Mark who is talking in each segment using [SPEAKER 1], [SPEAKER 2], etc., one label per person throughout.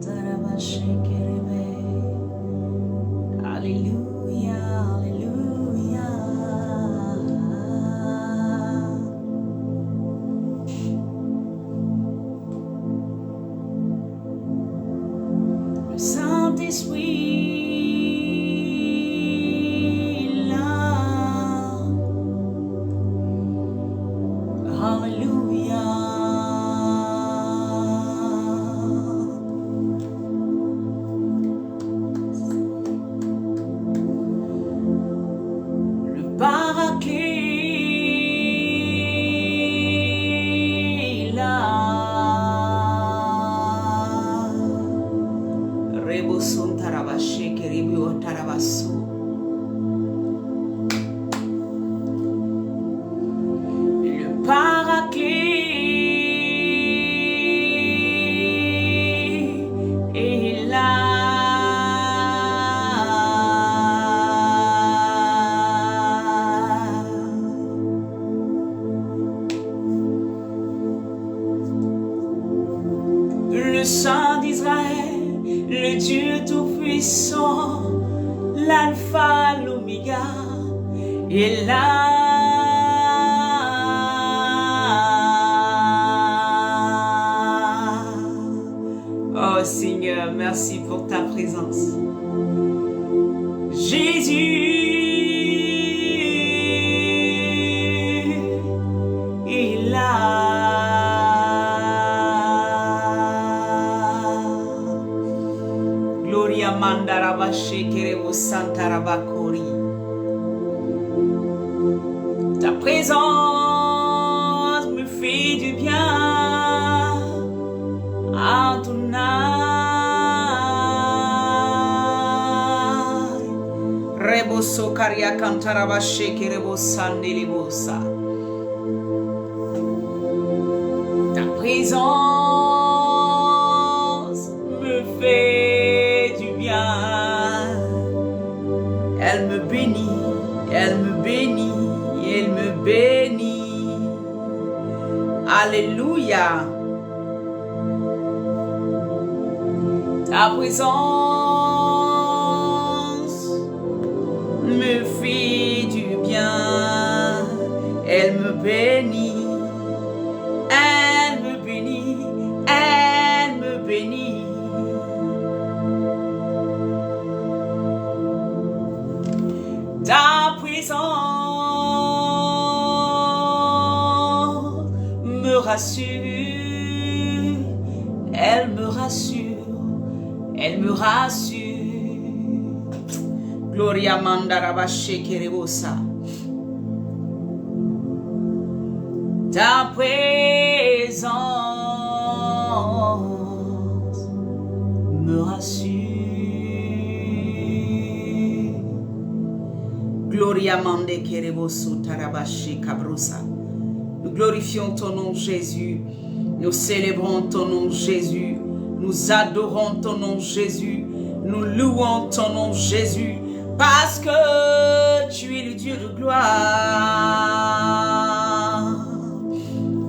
[SPEAKER 1] Tarabashekerebe. Hallelujah, hallelujah. Le Saint-Esprit là. Hallelujah. Le Paraclet là. Reboson tarabashe keribio tarabaso. Le Paraclet est là. Le Saint d'Israël, le Dieu Tout-Puissant, l'Alpha, l'Oméga, est là. Oh Seigneur, merci pour ta présence. Jésus est là. Gloria mandarabashe kerebo santarabakori. Ta présence me fait du bien. Adonai. Reboso karia kantarabashe kerebo sandelibosa. Ta présence me fait du bien. Elle me bénit, elle me bénit, elle me bénit. Alléluia. Ta présence me fait du bien. Elle me bénit, elle me bénit, elle me bénit. Ta présence me rassure, elle me rassure, elle me rassure. Gloria mandarabashe kerebosa. Ta présence me rassure. Gloria mande kereboso tarabashi kabrosa. Nous glorifions ton nom Jésus. Nous célébrons ton nom Jésus. Nous adorons ton nom Jésus. Nous louons ton nom Jésus. Parce que tu es le Dieu de gloire.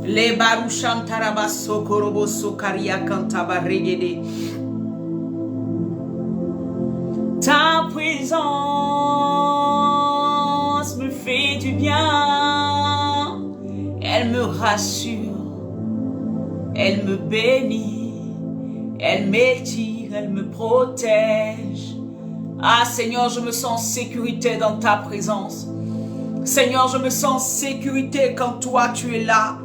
[SPEAKER 1] Les barouchan tarabaso koroboso karia kantaba regede. Ta présence me fait du bien. Elle me rassure. Elle me bénit. Elle m'étire. Elle me protège. Ah Seigneur, je me sens en sécurité dans ta présence. Seigneur, je me sens en sécurité quand toi tu es là.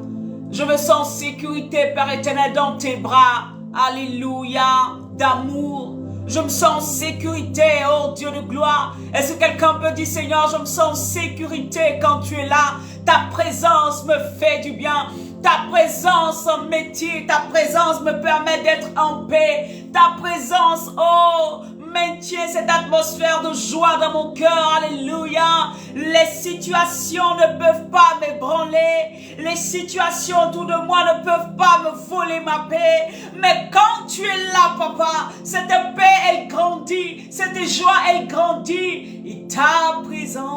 [SPEAKER 1] Je me sens en sécurité, Père éternel, dans tes bras. Alléluia, d'amour. Je me sens en sécurité, oh Dieu de gloire. Est-ce que quelqu'un peut dire, Seigneur, je me sens en sécurité quand tu es là. Ta présence me fait du bien. Ta présence m'étire. Ta présence me permet d'être en paix. Ta présence, oh, maintient cette atmosphère de joie dans mon cœur. Alléluia. Les situations ne peuvent pas m'ébranler. Les situations autour de moi ne peuvent pas me voler ma paix. Mais quand tu es là, papa, cette paix, elle grandit. Cette joie, elle grandit. Et ta présence,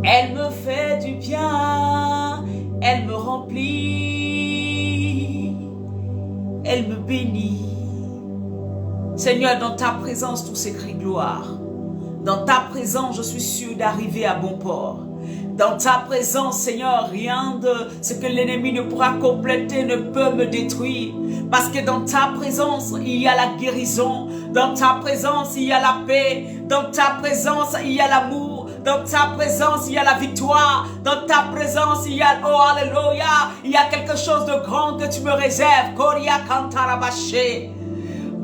[SPEAKER 1] elle me fait du bien. Elle me remplit. elle me bénit. Seigneur, dans ta présence, tout s'écrit gloire. Dans ta présence, je suis sûr d'arriver à bon port. Dans ta présence, Seigneur, rien de ce que l'ennemi ne pourra compléter ne peut me détruire. Parce que dans ta présence, il y a la guérison. Dans ta présence, il y a la paix. Dans ta présence, il y a l'amour. Dans ta présence, il y a la victoire. Dans ta présence, il y a, oh alléluia, il y a quelque chose de grand que tu me réserves. Koria Kantarabaché.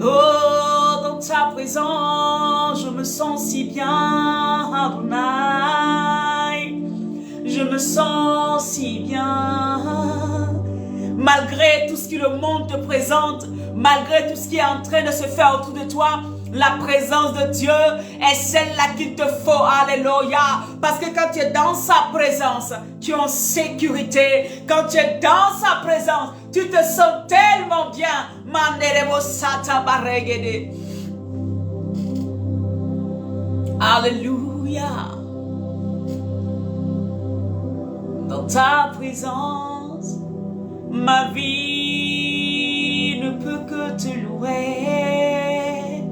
[SPEAKER 1] Oh, dans ta présence, je me sens si bien, Adonai. Je me sens si bien. Malgré tout ce que le monde te présente, malgré tout ce qui est en train de se faire autour de toi, la présence de Dieu est celle-là qu'il te faut. Alléluia. Parce que quand tu es dans sa présence, tu es en sécurité. Quand tu es dans sa présence, tu te sens tellement bien. Alléluia. Dans ta présence, ma vie ne peut que te louer.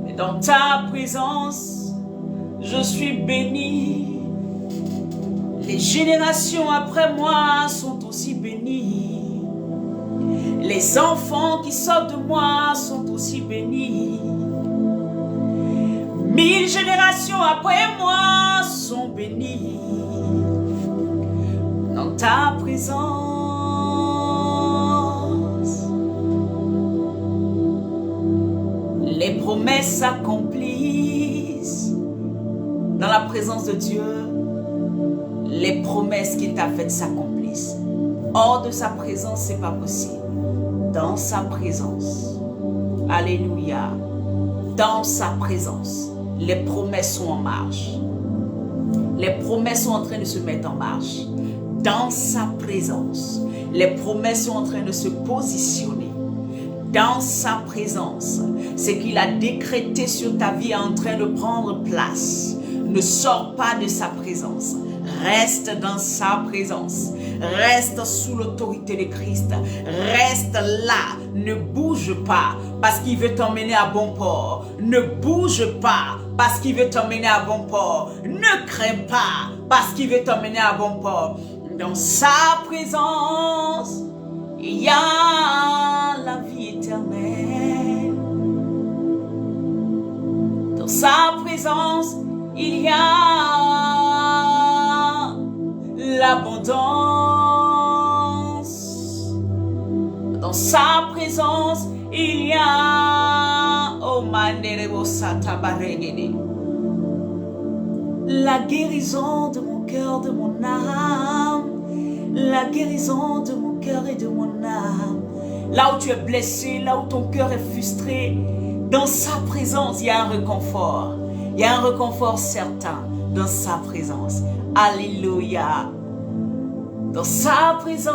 [SPEAKER 1] Et dans ta présence, je suis béni. Les générations après moi sont aussi bénies. Les enfants qui sortent de moi sont aussi bénis. 1000 générations après moi sont bénies. Dans ta présence, les promesses s'accomplissent. Dans la présence de Dieu, les promesses qu'il t'a faites s'accomplissent. Hors de sa présence, c'est pas possible. Dans sa présence, alléluia, dans sa présence, les promesses sont en marche. Les promesses sont en train de se mettre en marche. Dans sa présence, les promesses sont en train de se positionner. Dans sa présence, ce qu'il a décrété sur ta vie est en train de prendre place. Ne sors pas de sa présence. Reste dans sa présence. Reste sous l'autorité de Christ. Reste là. Ne bouge pas parce qu'il veut t'emmener à bon port. Ne bouge pas parce qu'il veut t'emmener à bon port. Ne crains pas parce qu'il veut t'emmener à bon port. Dans sa présence, il y a la vie éternelle. Dans sa présence, il y a l'abondance. Dans sa présence, il y a la guérison de mon cœur, de mon âme. La guérison de mon cœur et de mon âme. Là où tu es blessé, là où ton cœur est frustré, dans sa présence, il y a un réconfort. Il y a un réconfort certain dans sa présence. Alléluia. Dans sa présence,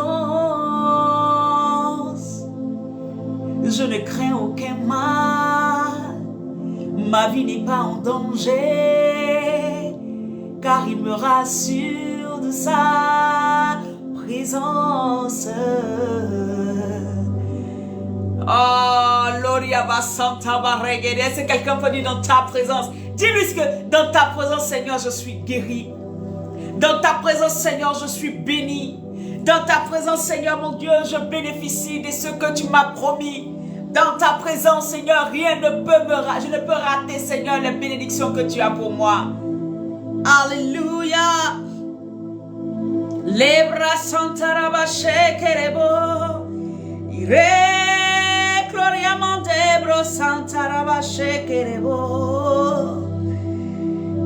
[SPEAKER 1] je ne crains aucun mal. Ma vie n'est pas en danger, car il me rassure de sa présence. Oh, Loria va Santa Barregede. Est-ce que quelqu'un peut dire dans ta présence? Dis-lui que dans ta présence, Seigneur, je suis guéri. Dans ta présence, Seigneur, je suis béni. Dans ta présence, Seigneur, mon Dieu, je bénéficie de ce que tu m'as promis. Dans ta présence, Seigneur, rien ne peut je ne peux rater, Seigneur, les bénédictions que tu as pour moi. Alléluia. Lebra Santa Rabache Kerebo. Ire Gloria Montebro Santa Rabache Kerebo.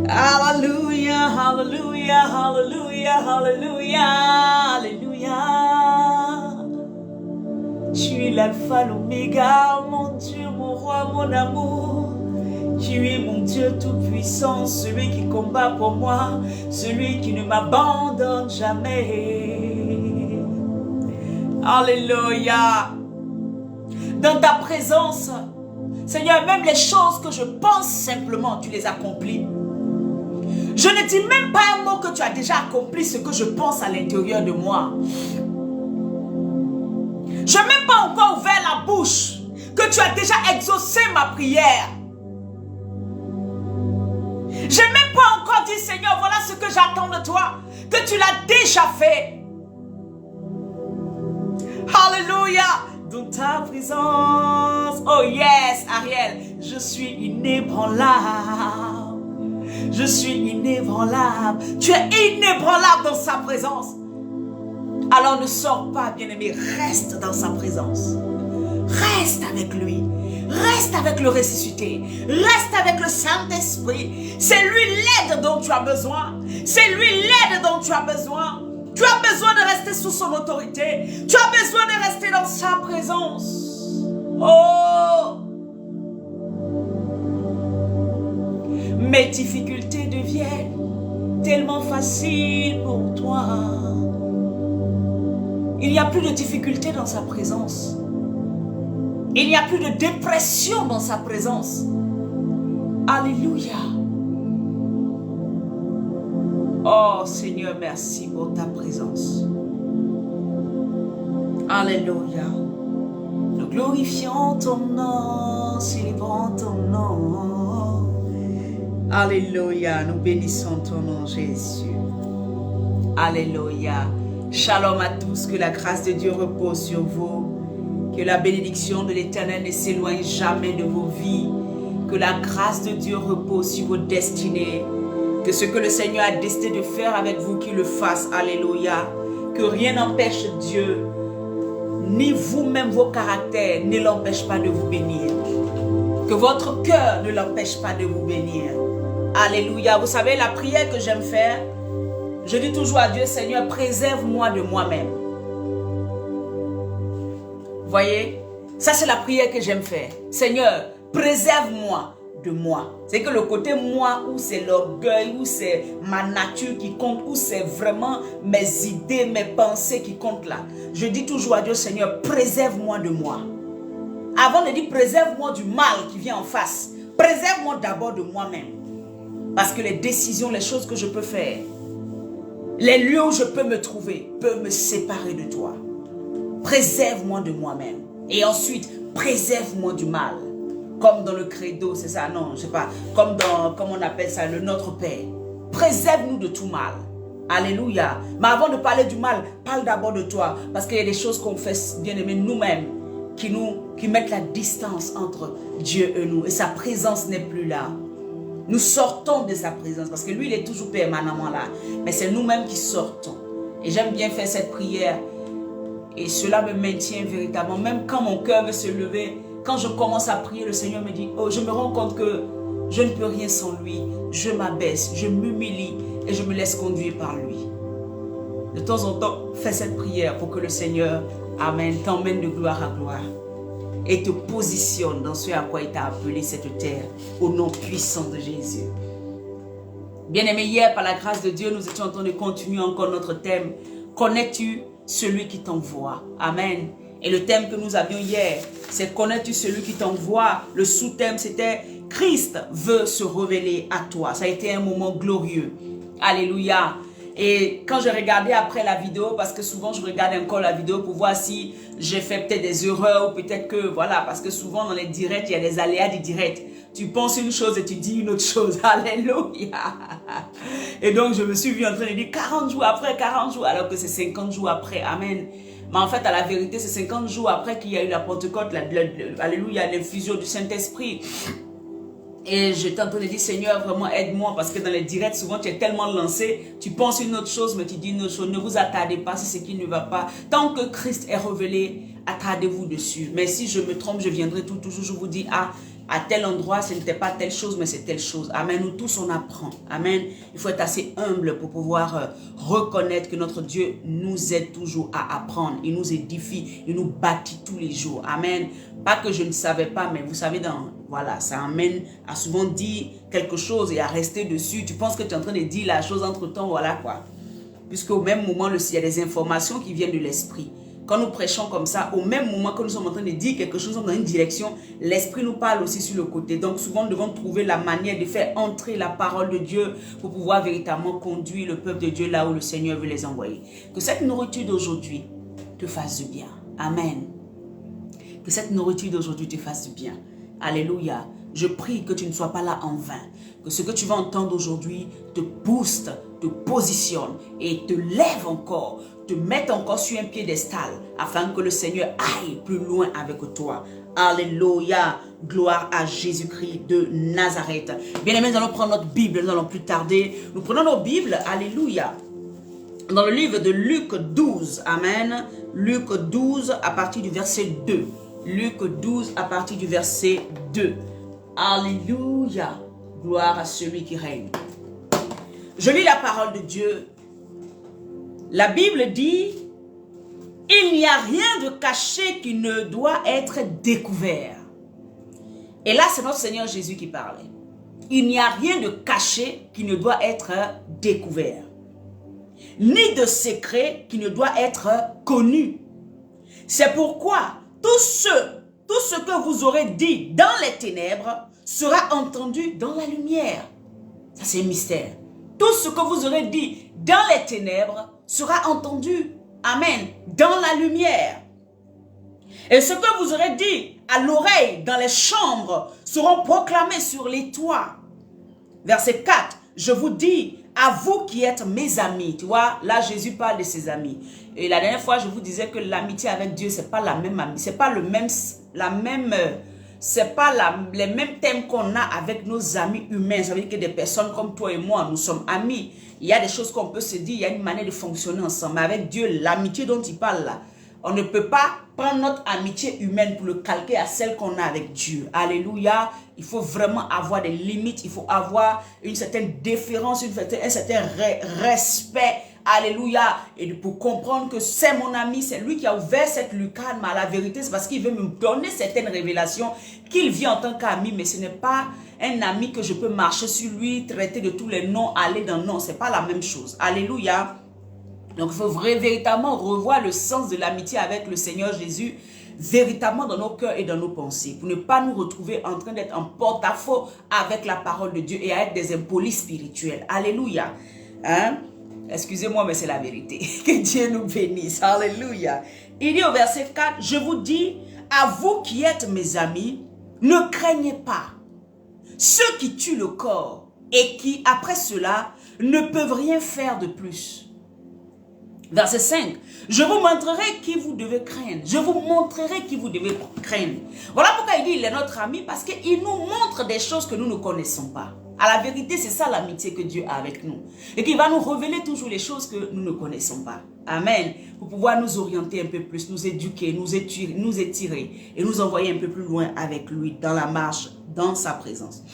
[SPEAKER 1] Hallelujah, hallelujah, hallelujah, hallelujah, hallelujah. Tu es l'alpha, l'oméga, mon Dieu, mon roi, mon amour. Tu es mon Dieu tout-puissant, celui qui combat pour moi, celui qui ne m'abandonne jamais. Alléluia. Dans ta présence, Seigneur, même les choses que je pense simplement, tu les accomplis. Je ne dis même pas un mot que tu as déjà accompli ce que je pense à l'intérieur de moi. Je n'ai même pas encore ouvert bouche que tu as déjà exaucé ma prière. Je n'ai même pas encore dit, Seigneur, voilà ce que j'attends de toi, que tu l'as déjà fait. Alléluia. Dans ta présence, oh yes, Ariel, je suis inébranlable. Je suis inébranlable. Tu es inébranlable dans sa présence. Alors ne sors pas, bien-aimé, reste dans sa présence. Reste avec lui. Reste avec le ressuscité. Reste avec le Saint-Esprit. C'est lui l'aide dont tu as besoin. C'est lui l'aide dont tu as besoin. Tu as besoin de rester sous son autorité. Tu as besoin de rester dans sa présence. Oh! Mes difficultés deviennent tellement faciles pour toi. Il n'y a plus de difficultés dans sa présence. Il n'y a plus de dépression dans sa présence. Alléluia. Oh Seigneur, merci pour ta présence. Alléluia. Nous glorifions ton nom, célébrons ton nom. Alléluia. Nous bénissons ton nom, Jésus. Alléluia. Shalom à tous, que la grâce de Dieu repose sur vous. Que la bénédiction de l'Éternel ne s'éloigne jamais de vos vies. Que la grâce de Dieu repose sur vos destinées. Que ce que le Seigneur a décidé de faire avec vous, qu'il le fasse. Alléluia. Que rien n'empêche Dieu, ni vous-même vos caractères, ne l'empêche pas de vous bénir. Que votre cœur ne l'empêche pas de vous bénir. Alléluia. Vous savez, la prière que j'aime faire, je dis toujours à Dieu, Seigneur, préserve-moi de moi-même. Voyez, ça c'est la prière que j'aime faire. Seigneur, préserve-moi de moi. C'est que le côté moi, où c'est l'orgueil, où c'est ma nature qui compte, où c'est vraiment mes idées, mes pensées qui comptent là. Je dis toujours à Dieu, Seigneur, préserve-moi de moi. Avant de dire préserve-moi du mal qui vient en face, préserve-moi d'abord de moi-même. Parce que les décisions, les choses que je peux faire, les lieux où je peux me trouver, peuvent me séparer de toi. Préserve-moi de moi-même. Et ensuite, préserve-moi du mal. Comme dans le credo, c'est ça, non, je sais pas. Comme dans, comment on appelle ça, le Notre Père. Préserve-nous de tout mal. Alléluia. Mais avant de parler du mal, parle d'abord de toi. Parce qu'il y a des choses qu'on fait, bien aimé, nous-mêmes, qui mettent la distance entre Dieu et nous. Et sa présence n'est plus là. Nous sortons de sa présence. Parce que lui, il est toujours permanemment là. Mais c'est nous-mêmes qui sortons. Et j'aime bien faire cette prière. Et cela me maintient véritablement. Même quand mon cœur veut se lever, quand je commence à prier, le Seigneur me dit, oh, je me rends compte que je ne peux rien sans lui. Je m'abaisse, je m'humilie et je me laisse conduire par lui. De temps en temps, fais cette prière pour que le Seigneur, amen, t'emmène de gloire à gloire et te positionne dans ce à quoi il t'a appelé cette terre, au nom puissant de Jésus. Bien-aimé, hier, par la grâce de Dieu, nous étions en train de continuer encore notre thème. Connais-tu celui qui t'envoie? Amen. Et le thème que nous avions hier, c'est connais-tu celui qui t'envoie? Le sous-thème, c'était Christ veut se révéler à toi. Ça a été un moment glorieux. Alléluia. Et quand je regardais après la vidéo, parce que souvent je regarde encore la vidéo pour voir si j'ai fait peut-être des erreurs ou peut-être que, voilà, parce que souvent dans les directs, il y a des aléas du direct. Tu penses une chose et tu dis une autre chose. Alléluia. Et donc je me suis vu en train de dire 40 jours après, 40 jours, alors que c'est 50 jours après. Amen. Mais en fait, à la vérité, c'est 50 jours après qu'il y a eu la Pentecôte, alléluia, l'infusion du Saint-Esprit. Et j'étais en train de dire, Seigneur, vraiment aide-moi, parce que dans les directs, souvent tu es tellement lancé, tu penses une autre chose, mais tu dis une autre chose. Ne vous attardez pas si c'est qui ne va pas. Tant que Christ est révélé, attardez-vous dessus. Mais si je me trompe, je viendrai toujours, je vous dis, ah, à tel endroit, ce n'était pas telle chose, mais c'est telle chose. Amen. Nous tous, on apprend. Amen. Il faut être assez humble pour pouvoir reconnaître que notre Dieu nous aide toujours à apprendre. Il nous édifie, il nous bâtit tous les jours. Amen. Pas que je ne savais pas, mais vous savez, voilà, ça amène à souvent dire quelque chose et à rester dessus. Tu penses que tu es en train de dire la chose entre-temps, voilà quoi. Puisqu'au même moment, il y a des informations qui viennent de l'esprit. Quand nous prêchons comme ça, au même moment que nous sommes en train de dire quelque chose dans une direction, l'Esprit nous parle aussi sur le côté. Donc souvent, nous devons trouver la manière de faire entrer la parole de Dieu pour pouvoir véritablement conduire le peuple de Dieu là où le Seigneur veut les envoyer. Que cette nourriture d'aujourd'hui te fasse du bien. Amen. Que Que cette nourriture d'aujourd'hui te fasse du bien. Alléluia. Je prie que tu ne sois pas là en vain. Que ce que tu vas entendre aujourd'hui te booste, te positionne et te lève encore, te mette encore sur un piédestal afin que le Seigneur aille plus loin avec toi. Alléluia. Gloire à Jésus-Christ de Nazareth. Bien-aimés, nous allons prendre notre Bible, nous n'allons plus tarder. Nous prenons nos Bibles. Alléluia. Dans le livre de Luc 12. Amen. Luc 12 à partir du verset 2. Luc 12 à partir du verset 2. Alléluia. Gloire à celui qui règne. Je lis la parole de Dieu. La Bible dit, il n'y a rien de caché qui ne doit être découvert. Et là, c'est notre Seigneur Jésus qui parlait. Il n'y a rien de caché qui ne doit être découvert, ni de secret qui ne doit être connu. C'est pourquoi tout ce que vous aurez dit dans les ténèbres sera entendu dans la lumière. Ça, c'est un mystère. Tout ce que vous aurez dit dans les ténèbres sera entendu, amen, dans la lumière. Et ce que vous aurez dit à l'oreille dans les chambres seront proclamés sur les toits. Verset 4, je vous dis, à vous qui êtes mes amis. Tu vois, là Jésus parle de ses amis. Et la dernière fois, je vous disais que l'amitié avec Dieu, c'est pas la même amitié, c'est pas les mêmes thèmes qu'on a avec nos amis humains. Ça veut dire que des personnes comme toi et moi, nous sommes amis. Il y a des choses qu'on peut se dire, il y a une manière de fonctionner ensemble. Mais avec Dieu, l'amitié dont il parle là, on ne peut pas prendre notre amitié humaine pour le calquer à celle qu'on a avec Dieu. Alléluia. Il faut vraiment avoir des limites. Il faut avoir une certaine déférence, un certain respect. Alléluia. Et pour comprendre que c'est mon ami, c'est lui qui a ouvert cette lucarne. Mais la vérité, c'est parce qu'il veut me donner certaines révélations qu'il vit en tant qu'ami. Mais ce n'est pas un ami que je peux marcher sur lui, traiter de tous les noms, aller dans non. Ce n'est pas la même chose. Alléluia. Donc, il faut véritablement revoir le sens de l'amitié avec le Seigneur Jésus, véritablement dans nos cœurs et dans nos pensées, pour ne pas nous retrouver en train d'être en porte-à-faux avec la parole de Dieu et à être des impolis spirituels. Alléluia. Hein? Excusez-moi, mais c'est la vérité. Que Dieu nous bénisse. Alléluia. Il dit au verset 4, je vous dis, à vous qui êtes mes amis, ne craignez pas ceux qui tuent le corps et qui, après cela, ne peuvent rien faire de plus. Verset 5. Je vous montrerai qui vous devez craindre. Je vous montrerai qui vous devez craindre. Voilà pourquoi il dit il est notre ami, parce qu'il nous montre des choses que nous ne connaissons pas. À la vérité, c'est ça l'amitié que Dieu a avec nous. Et qu'il va nous révéler toujours les choses que nous ne connaissons pas. Amen. Pour pouvoir nous orienter un peu plus, nous éduquer, nous étirer et nous envoyer un peu plus loin avec lui dans la marche, dans sa présence.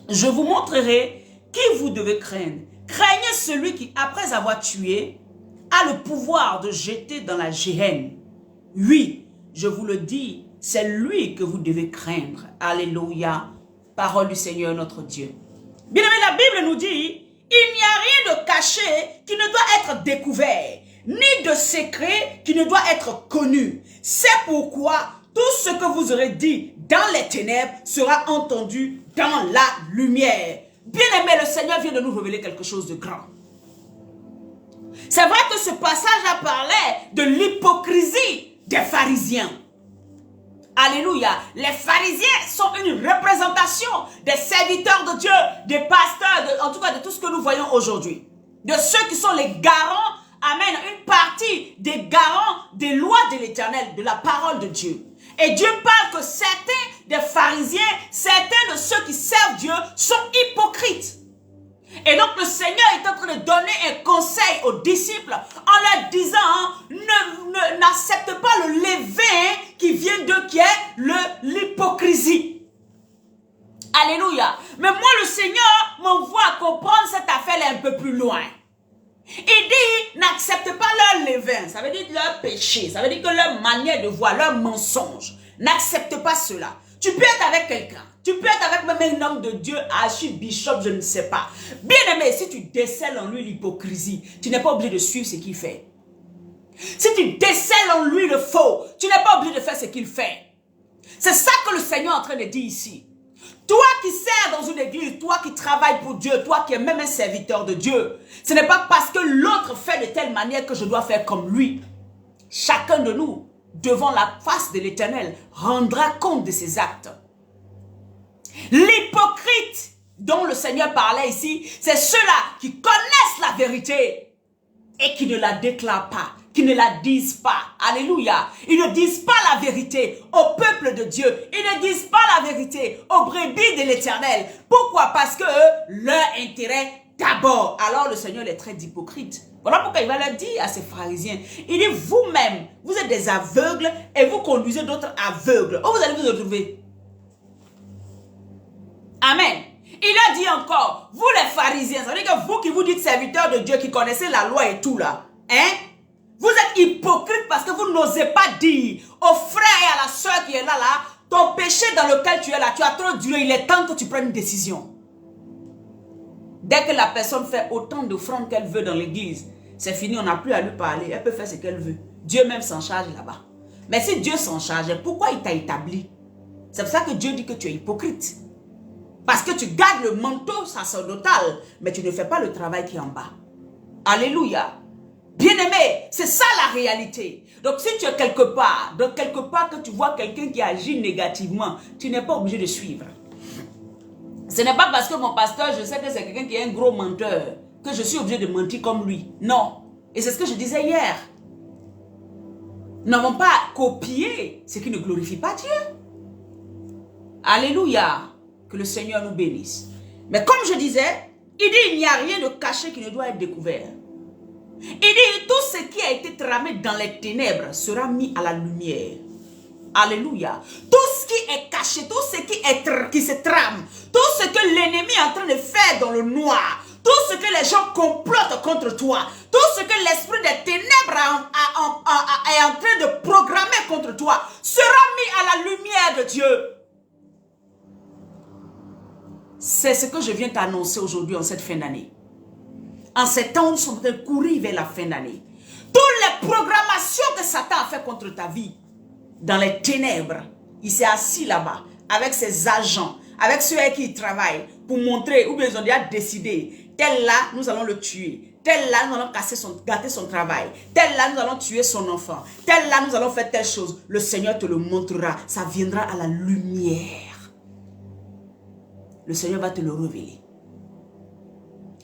[SPEAKER 1] Je vous montrerai qui vous devez craindre. Craignez celui qui, après avoir tué, a le pouvoir de jeter dans la géhenne. Oui, je vous le dis, c'est lui que vous devez craindre. Alléluia. Parole du Seigneur notre Dieu. Bien aimé, la Bible nous dit, il n'y a rien de caché qui ne doit être découvert, ni de secret qui ne doit être connu. C'est pourquoi tout ce que vous aurez dit dans les ténèbres sera entendu dans la lumière. Bien aimé, le Seigneur vient de nous révéler quelque chose de grand. C'est vrai que ce passage a parlé de l'hypocrisie des pharisiens. Alléluia. Les pharisiens sont une représentation des serviteurs de Dieu, des pasteurs, en tout cas de tout ce que nous voyons aujourd'hui. De ceux qui sont les garants, amen, une partie des garants des lois de l'Éternel, de la parole de Dieu. Et Dieu parle que certains des pharisiens, certains de ceux qui servent Dieu sont hypocrites. Et donc le Seigneur est en train de donner un conseil aux disciples en leur disant, n'accepte pas le levain qui vient d'eux, qui est l'hypocrisie. Alléluia. Mais moi le Seigneur m'envoie à comprendre cette affaire un peu plus loin. Il dit, n'accepte pas leur levain, ça veut dire leur péché, ça veut dire que leur manière de voir, leur mensonge. N'accepte pas cela. Tu peux être avec quelqu'un. Tu peux être avec même un homme de Dieu, archibishop, je ne sais pas. Bien aimé, si tu décèles en lui l'hypocrisie, tu n'es pas obligé de suivre ce qu'il fait. Si tu décèles en lui le faux, tu n'es pas obligé de faire ce qu'il fait. C'est ça que le Seigneur est en train de dire ici. Toi qui sers dans une église, toi qui travailles pour Dieu, toi qui es même un serviteur de Dieu, ce n'est pas parce que l'autre fait de telle manière que je dois faire comme lui. Chacun de nous devant la face de l'Éternel, rendra compte de ses actes. L'hypocrite dont le Seigneur parlait ici, c'est ceux-là qui connaissent la vérité et qui ne la déclarent pas, qui ne la disent pas. Alléluia. Ils ne disent pas la vérité au peuple de Dieu. Ils ne disent pas la vérité aux brebis de l'Éternel. Pourquoi? Parce que leur intérêt d'abord. Alors le Seigneur les traite d'hypocrites. Voilà pourquoi il va leur dire à ces pharisiens, il dit vous-même, vous êtes des aveugles et vous conduisez d'autres aveugles. Où vous allez vous retrouver? Amen. Il a dit encore, vous les pharisiens, ça veut dire que vous qui vous dites serviteurs de Dieu, qui connaissez la loi et tout là, hein? Vous êtes hypocrites parce que vous n'osez pas dire au frère et à la soeur qui est là, ton péché dans lequel tu es là, tu as trop duré, il est temps que tu prennes une décision. Dès que la personne fait autant d'offrandes qu'elle veut dans l'église, c'est fini, on n'a plus à lui parler, elle peut faire ce qu'elle veut. Dieu même s'en charge là-bas. Mais si Dieu s'en charge, pourquoi il t'a établi? C'est pour ça que Dieu dit que tu es hypocrite. Parce que tu gardes le manteau sacerdotal, mais tu ne fais pas le travail qui est en bas. Alléluia. Bien-aimé, c'est ça la réalité. Donc si tu es quelque part, que tu vois quelqu'un qui agit négativement, tu n'es pas obligé de suivre. Ce n'est pas parce que mon pasteur, je sais que c'est quelqu'un qui est un gros menteur, que je suis obligé de mentir comme lui. Non. Et c'est ce que je disais hier. Nous n'avons pas copié ce qui ne glorifie pas Dieu. Alléluia. Que le Seigneur nous bénisse. Mais comme je disais, il dit il n'y a rien de caché qui ne doit être découvert. Il dit tout ce qui a été tramé dans les ténèbres sera mis à la lumière. Alléluia. Tout ce qui est caché, tout ce qui se trame, tout ce que l'ennemi est en train de faire dans le noir, tout ce que les gens complotent contre toi, tout ce que l'esprit des ténèbres est en train de programmer contre toi, sera mis à la lumière de Dieu. C'est ce que je viens t'annoncer aujourd'hui en cette fin d'année. En ces temps où nous sommes en train de courir vers la fin d'année. Toutes les programmations que Satan a fait contre ta vie, dans les ténèbres, il s'est assis là-bas, avec ses agents, avec ceux avec qui il travaille, pour montrer, ou bien ils ont déjà décidé, tel là, nous allons le tuer. Tel là, nous allons gâter son travail. Tel là, nous allons tuer son enfant. Tel là, nous allons faire telle chose. Le Seigneur te le montrera. Ça viendra à la lumière. Le Seigneur va te le révéler.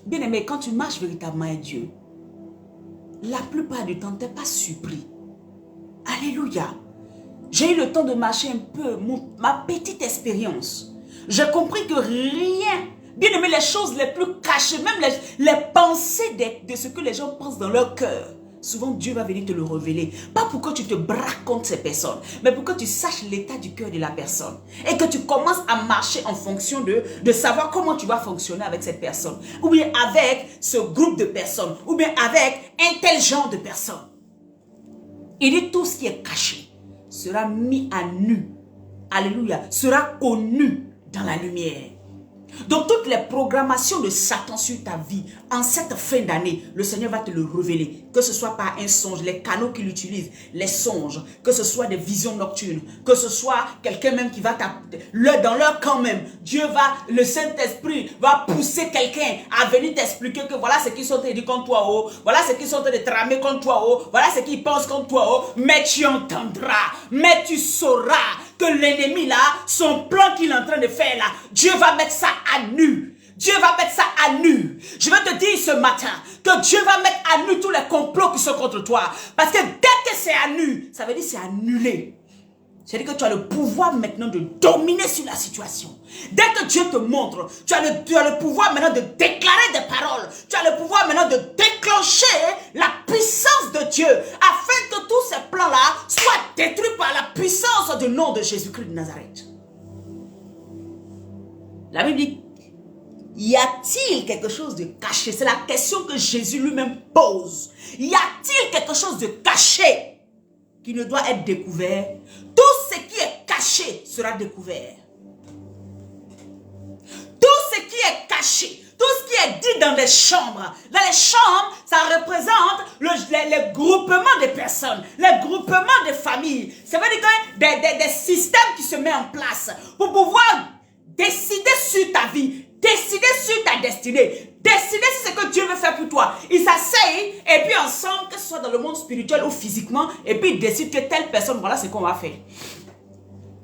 [SPEAKER 1] Bien-aimé, quand tu marches véritablement avec Dieu, la plupart du temps, tu n'es pas surpris. Alléluia. J'ai eu le temps de marcher un peu, ma petite expérience. J'ai compris que rien, bien-aimé, les choses les plus cachées, même les pensées de ce que les gens pensent dans leur cœur, souvent Dieu va venir te le révéler. Pas pour que tu te braques contre ces personnes, mais pour que tu saches l'état du cœur de la personne. Et que tu commences à marcher en fonction de savoir comment tu vas fonctionner avec cette personne. Ou bien avec ce groupe de personnes. Ou bien avec un tel genre de personnes. Il dit tout ce qui est caché sera mis à nu. Alléluia. Sera connu dans la lumière. Donc toutes les programmations de Satan sur ta vie, en cette fin d'année, le Seigneur va te le révéler. Que ce soit par un songe, les canaux qu'il utilise, les songes, que ce soit des visions nocturnes, que ce soit quelqu'un même qui va dans leur camp même, le Saint-Esprit va pousser quelqu'un à venir t'expliquer que voilà ce qu'ils sont en train de dire contre toi, oh, voilà ce qu'ils sont en train de tramer contre toi, oh, voilà ce qu'ils pensent contre toi, oh, mais tu entendras, mais tu sauras que l'ennemi là, son plan qu'il est en train de faire là, Dieu va mettre ça à nu. Dieu va mettre ça à nu. Je vais te dire ce matin que Dieu va mettre à nu tous les complots qui sont contre toi. Parce que dès que c'est à nu, ça veut dire c'est annulé. C'est-à-dire que tu as le pouvoir maintenant de dominer sur la situation. Dès que Dieu te montre, tu as le pouvoir maintenant de déclarer des paroles. Tu as le pouvoir maintenant de déclencher la puissance de Dieu afin que tous ces plans-là soient détruits par la puissance du nom de Jésus-Christ de Nazareth. La Bible dit, y a-t-il quelque chose de caché? C'est la question que Jésus lui-même pose. Y a-t-il quelque chose de caché qui ne doit être découvert? Tout ce qui est caché sera découvert. Tout ce qui est caché, tout ce qui est dit dans les chambres. Dans les chambres, ça représente les groupements de personnes, les groupements de familles. Ça veut dire que des systèmes qui se mettent en place pour pouvoir décider sur ta vie, décider sur ta destinée, décider sur ce que Dieu veut faire pour toi. Ils s'asseyent et puis ensemble, que ce soit dans le monde spirituel ou physiquement, et puis ils décident que telle personne, voilà ce qu'on va faire.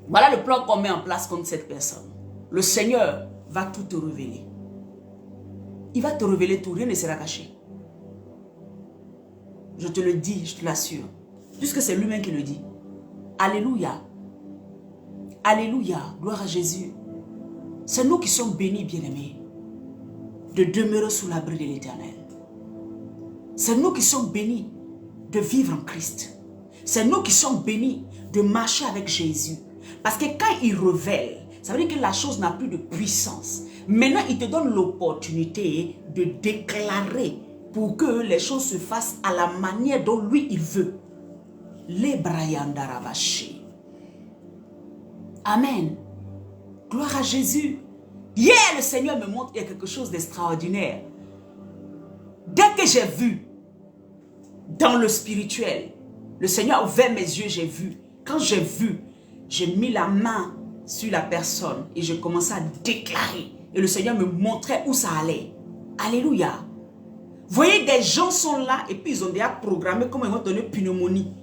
[SPEAKER 1] Voilà le plan qu'on met en place contre cette personne. Le Seigneur va tout te révéler. Il va te révéler tout, rien ne sera caché. Je te le dis, je te l'assure. Puisque c'est lui-même qui le dit. Alléluia. Alléluia. Gloire à Jésus. C'est nous qui sommes bénis, bien-aimés, de demeurer sous l'abri de l'Éternel. C'est nous qui sommes bénis de vivre en Christ. C'est nous qui sommes bénis de marcher avec Jésus. Parce que quand il révèle, ça veut dire que la chose n'a plus de puissance. Maintenant, il te donne l'opportunité de déclarer pour que les choses se fassent à la manière dont lui, il veut. Les Brayandarabashi. Amen. Gloire à Jésus. Hier, le Seigneur me montre quelque chose d'extraordinaire. Dès que j'ai vu dans le spirituel, le Seigneur a ouvert mes yeux, j'ai vu. Quand j'ai vu, j'ai mis la main sur la personne et je commençais à déclarer. Et le Seigneur me montrait où ça allait. Alléluia. Vous voyez, des gens sont là et puis ils ont déjà programmé comment ils vont donner pneumonie.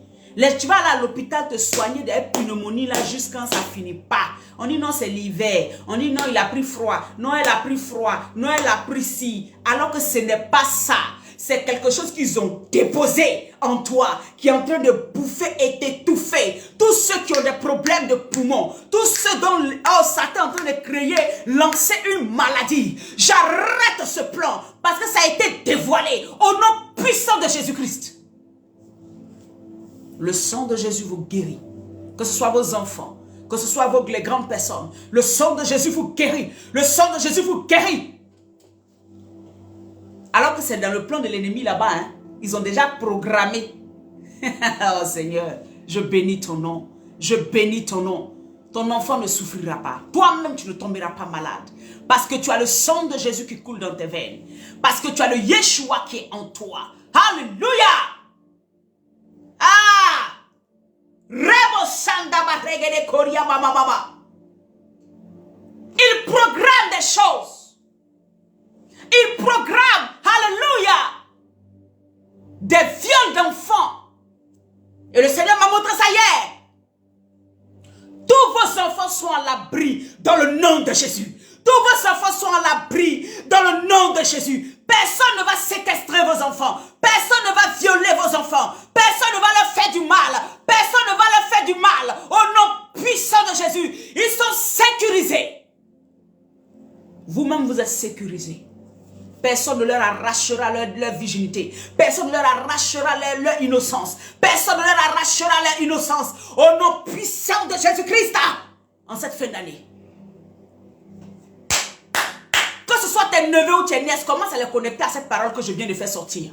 [SPEAKER 1] Tu vas aller à l'hôpital te soigner des pneumonies là jusqu'à ça finit pas. On dit non, c'est l'hiver. On dit non, il a pris froid. Non, elle a pris froid. Non, elle a pris ci. Alors que ce n'est pas ça. C'est quelque chose qu'ils ont déposé en toi, qui est en train de bouffer et t'étouffer. Tous ceux qui ont des problèmes de poumons, tous ceux dont Satan est en train de créer, lancer une maladie. J'arrête ce plan parce que ça a été dévoilé au nom puissant de Jésus-Christ. Le sang de Jésus vous guérit. Que ce soit vos enfants, que ce soit les grandes personnes. Le sang de Jésus vous guérit. Le sang de Jésus vous guérit. Alors que c'est dans le plan de l'ennemi là-bas, hein, ils ont déjà programmé. Oh Seigneur, je bénis ton nom. Je bénis ton nom. Ton enfant ne souffrira pas. Toi-même, tu ne tomberas pas malade. Parce que tu as le sang de Jésus qui coule dans tes veines. Parce que tu as le Yeshua qui est en toi. Alléluia! Ah! Rebo Sanda Barregede Koria Mama Mama. Il programme des choses. Il programme, alléluia, des viols d'enfants. Et le Seigneur m'a montré ça hier. Tous vos enfants sont à l'abri dans le nom de Jésus. Tous vos enfants sont à l'abri dans le nom de Jésus. Personne ne va séquestrer vos enfants. Personne ne va violer vos enfants. Personne ne va leur faire du mal. Personne ne va leur faire du mal. Au nom puissant de Jésus, ils sont sécurisés. Vous-même, vous êtes sécurisés. Personne ne leur arrachera leur virginité. Personne ne leur arrachera leur innocence. Personne ne leur arrachera leur innocence. Au nom puissant de Jésus-Christ. En cette fin d'année. Que ce soit tes neveux ou tes nièces, commence à les connecter à cette parole que je viens de faire sortir.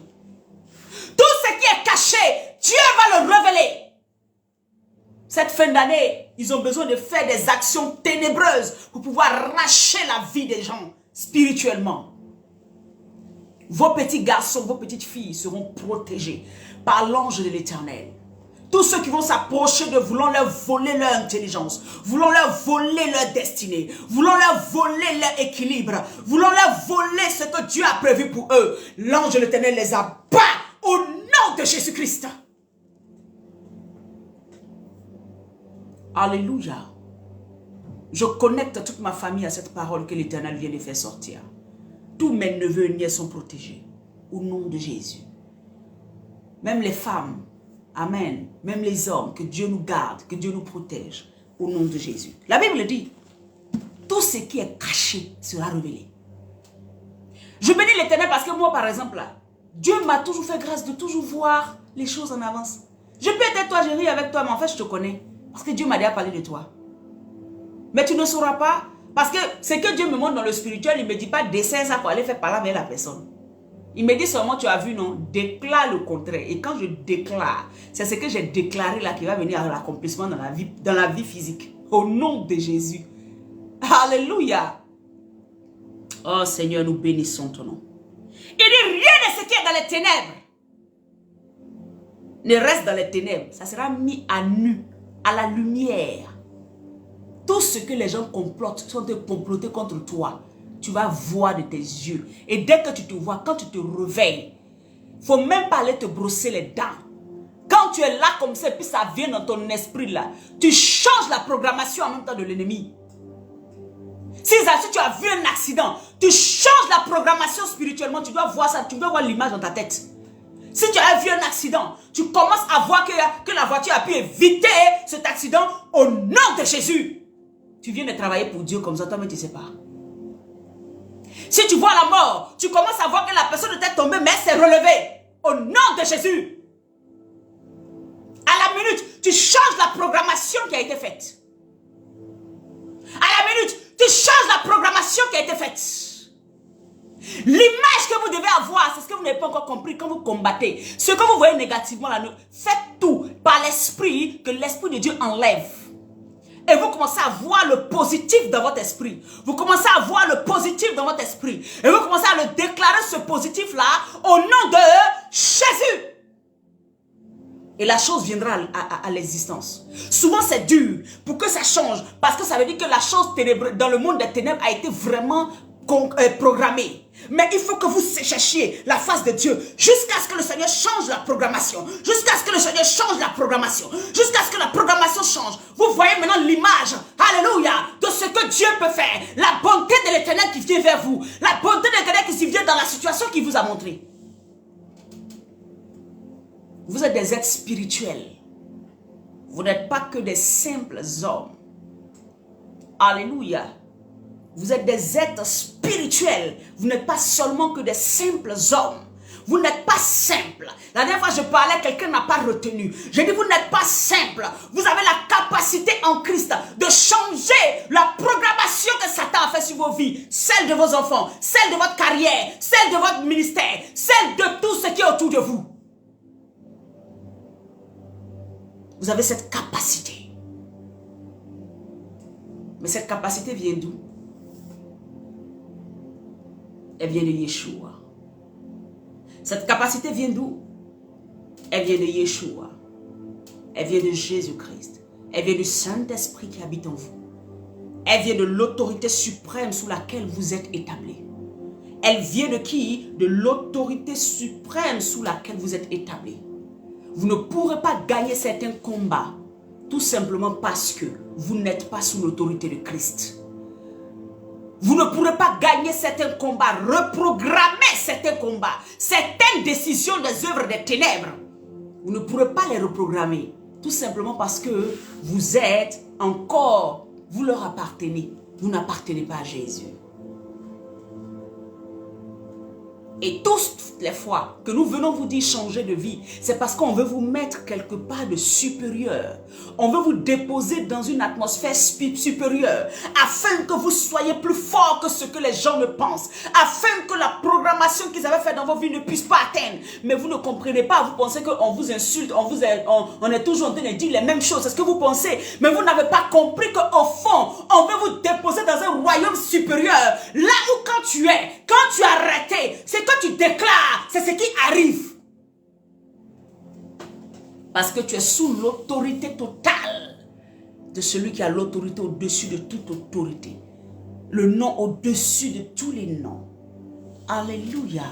[SPEAKER 1] Tout ce qui est caché, Dieu va le révéler. Cette fin d'année, ils ont besoin de faire des actions ténébreuses pour pouvoir arracher la vie des gens spirituellement. Vos petits garçons, vos petites filles seront protégés par l'ange de l'Éternel. Tous ceux qui vont s'approcher de voulant leur voler leur intelligence, voulant leur voler leur destinée, voulant leur voler leur équilibre, voulant leur voler ce que Dieu a prévu pour eux, l'ange de l'Éternel les abat au nom de Jésus-Christ. Alléluia. Je connecte toute ma famille à cette parole que l'Éternel vient de faire sortir. Tous mes neveux et nièces sont protégés. Au nom de Jésus. Même les femmes. Amen. Même les hommes. Que Dieu nous garde. Que Dieu nous protège. Au nom de Jésus. La Bible dit. Tout ce qui est caché sera révélé. Je bénis l'Éternel parce que moi par exemple là. Dieu m'a toujours fait grâce de toujours voir les choses en avance. Je peux être toi, je ris avec toi. Mais en fait je te connais. Parce que Dieu m'a déjà parlé de toi. Mais tu ne sauras pas. Parce que ce que Dieu me montre dans le spirituel, il ne me dit pas dessins ça pour aller faire parler avec la personne. Il me dit seulement, tu as vu, non? Déclare le contraire. Et quand je déclare, c'est ce que j'ai déclaré là qui va venir à l'accomplissement dans la vie physique. Au nom de Jésus. Alléluia. Oh Seigneur, nous bénissons ton nom. Il dit rien de ce qui est dans les ténèbres ne reste dans les ténèbres. Ça sera mis à nu, à la lumière. Tout ce que les gens complotent, sont complotés contre toi, tu vas voir de tes yeux. Et dès que tu te vois, quand tu te réveilles, il ne faut même pas aller te brosser les dents. Quand tu es là comme ça, et puis ça vient dans ton esprit là, tu changes la programmation en même temps de l'ennemi. Si tu as vu un accident, tu changes la programmation spirituellement, tu dois voir ça, tu dois voir l'image dans ta tête. Si tu as vu un accident, tu commences à voir que la voiture a pu éviter cet accident au nom de Jésus. Tu viens de travailler pour Dieu comme ça, toi mais tu ne sais pas. Si tu vois la mort, tu commences à voir que la personne était tombée mais elle s'est relevée au nom de Jésus. À la minute, tu changes la programmation qui a été faite. À la minute, tu changes la programmation qui a été faite. L'image que vous devez avoir, c'est ce que vous n'avez pas encore compris quand vous combattez. Ce que vous voyez négativement là, faites tout par l'esprit que l'esprit de Dieu enlève. Et vous commencez à voir le positif dans votre esprit. Vous commencez à voir le positif dans votre esprit. Et vous commencez à le déclarer ce positif là au nom de Jésus. Et la chose viendra à l'existence. Souvent c'est dur pour que ça change. Parce que ça veut dire que la chose dans le monde des ténèbres a été vraiment programmée. Mais il faut que vous cherchiez la face de Dieu jusqu'à ce que le Seigneur change la programmation. Jusqu'à ce que le Seigneur change la programmation. Jusqu'à ce que la programmation change. Vous voyez maintenant l'image, alléluia, de ce que Dieu peut faire. La bonté de l'Éternel qui vient vers vous. La bonté de l'Éternel qui vient dans la situation qu'il vous a montrée. Vous êtes des êtres spirituels. Vous n'êtes pas que des simples hommes. Alléluia. Vous êtes des êtres spirituels. Vous n'êtes pas seulement que des simples hommes. Vous n'êtes pas simples. La dernière fois je parlais, quelqu'un n'a pas retenu. Je dis vous n'êtes pas simples. Vous avez la capacité en Christ de changer la programmation que Satan a fait sur vos vies. Celle de vos enfants, celle de votre carrière, celle de votre ministère, celle de tout ce qui est autour de vous. Vous avez cette capacité. Mais cette capacité vient d'où? Elle vient de Yeshua. Cette capacité vient d'où? Elle vient de Yeshua. Elle vient de Jésus-Christ. Elle vient du Saint-Esprit qui habite en vous. Elle vient de l'autorité suprême sous laquelle vous êtes établis. Elle vient de qui? De l'autorité suprême sous laquelle vous êtes établis. Vous ne pourrez pas gagner certains combats tout simplement parce que vous n'êtes pas sous l'autorité de Christ. Vous ne pourrez pas gagner certains combats, reprogrammer certains combats, certaines décisions des œuvres des ténèbres. Vous ne pourrez pas les reprogrammer tout simplement parce que vous êtes encore, vous leur appartenez. Vous n'appartenez pas à Jésus. Et toutes les fois que nous venons vous dire changer de vie, c'est parce qu'on veut vous mettre quelque part de supérieur. On veut vous déposer dans une atmosphère supérieure afin que vous soyez plus fort que ce que les gens ne pensent. Afin que la programmation qu'ils avaient faite dans vos vies ne puisse pas atteindre. Mais vous ne comprenez pas, vous pensez qu'on vous insulte, on est toujours en train de dire les mêmes choses. C'est ce que vous pensez. Mais vous n'avez pas compris qu'au fond, on veut vous déposer dans un royaume supérieur. Là où quand tu es arrêté, c'est que tu déclares, c'est ce qui arrive. Parce que tu es sous l'autorité totale de celui qui a l'autorité au-dessus de toute autorité. Le nom au-dessus de tous les noms. Alléluia.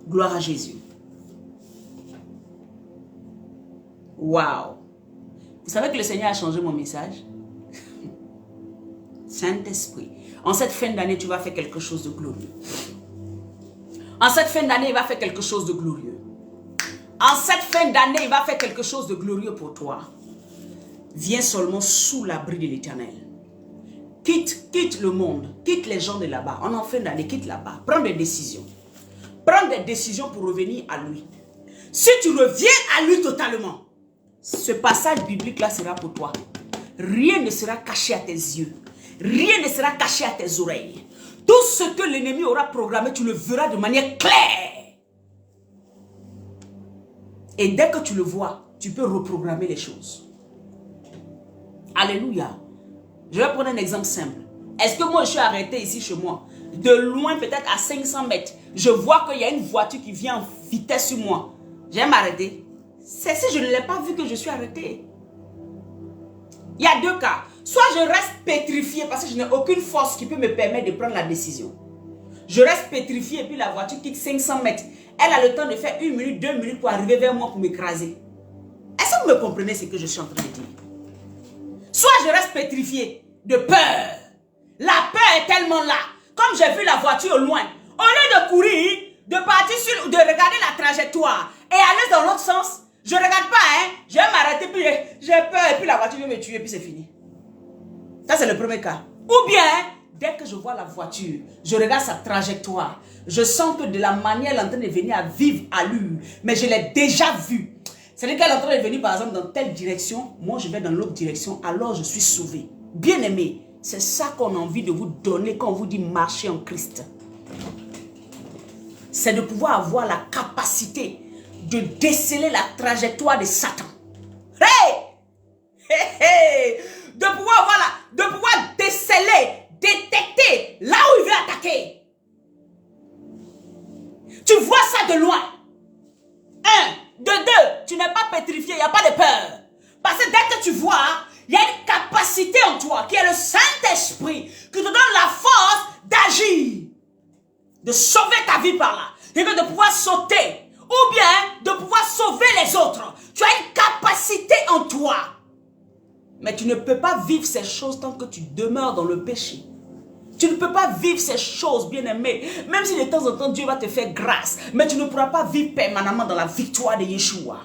[SPEAKER 1] Gloire à Jésus. Waouh. Vous savez que le Seigneur a changé mon message? Saint-Esprit. En cette fin d'année, tu vas faire quelque chose de glorieux. En cette fin d'année, il va faire quelque chose de glorieux. En cette fin d'année, il va faire quelque chose de glorieux pour toi. Viens seulement sous l'abri de l'Éternel. Quitte le monde, quitte les gens de là-bas. En fin d'année, quitte là-bas. Prends des décisions. Prends des décisions pour revenir à lui. Si tu reviens à lui totalement, ce passage biblique-là sera pour toi. Rien ne sera caché à tes yeux. Rien ne sera caché à tes oreilles. Tout ce que l'ennemi aura programmé, tu le verras de manière claire. Et dès que tu le vois, tu peux reprogrammer les choses. Alléluia. Je vais prendre un exemple simple. Est-ce que moi je suis arrêté ici chez moi? De loin, peut-être à 500 mètres, je vois qu'il y a une voiture qui vient en vitesse sur moi. J'aime m'arrêter. C'est si je ne l'ai pas vu que je suis arrêté. Il y a deux cas. Soit je reste pétrifié parce que je n'ai aucune force qui peut me permettre de prendre la décision. Je reste pétrifié et puis la voiture quitte 500 mètres. Elle a le temps de faire 1 minute, 2 minutes pour arriver vers moi pour m'écraser. Est-ce que vous me comprenez ce que je suis en train de dire? Soit je reste pétrifié de peur. La peur est tellement là. Comme j'ai vu la voiture au loin, au lieu de courir, de partir sur, de regarder la trajectoire et aller dans l'autre sens, je ne regarde pas, hein. Je vais m'arrêter, puis j'ai peur et puis la voiture va me tuer et puis c'est fini. Ça c'est le premier cas. Ou bien, dès que je vois la voiture, je regarde sa trajectoire, je sens que de la manière elle est en train de venir à vive allure, mais je l'ai déjà vue. C'est-à-dire qu'elle est en train de venir par exemple dans telle direction, moi je vais dans l'autre direction, alors je suis sauvé. Bien aimé, c'est ça qu'on a envie de vous donner quand on vous dit marcher en Christ. C'est de pouvoir avoir la capacité de déceler la trajectoire de Satan. Hey! Hey, hey! De pouvoir déceler, détecter là où il veut attaquer. Tu vois ça de loin. 1, de 2, tu n'es pas pétrifié, il n'y a pas de peur. Parce que dès que tu vois, il y a une capacité en toi qui est le Saint-Esprit qui te donne la force d'agir, de sauver ta vie par là, et de pouvoir sauter, ou bien de pouvoir sauver les autres. Tu as une capacité en toi. Mais tu ne peux pas vivre ces choses tant que tu demeures dans le péché. Tu ne peux pas vivre ces choses, bien-aimé. Même si de temps en temps Dieu va te faire grâce. Mais tu ne pourras pas vivre permanemment dans la victoire de Yeshua.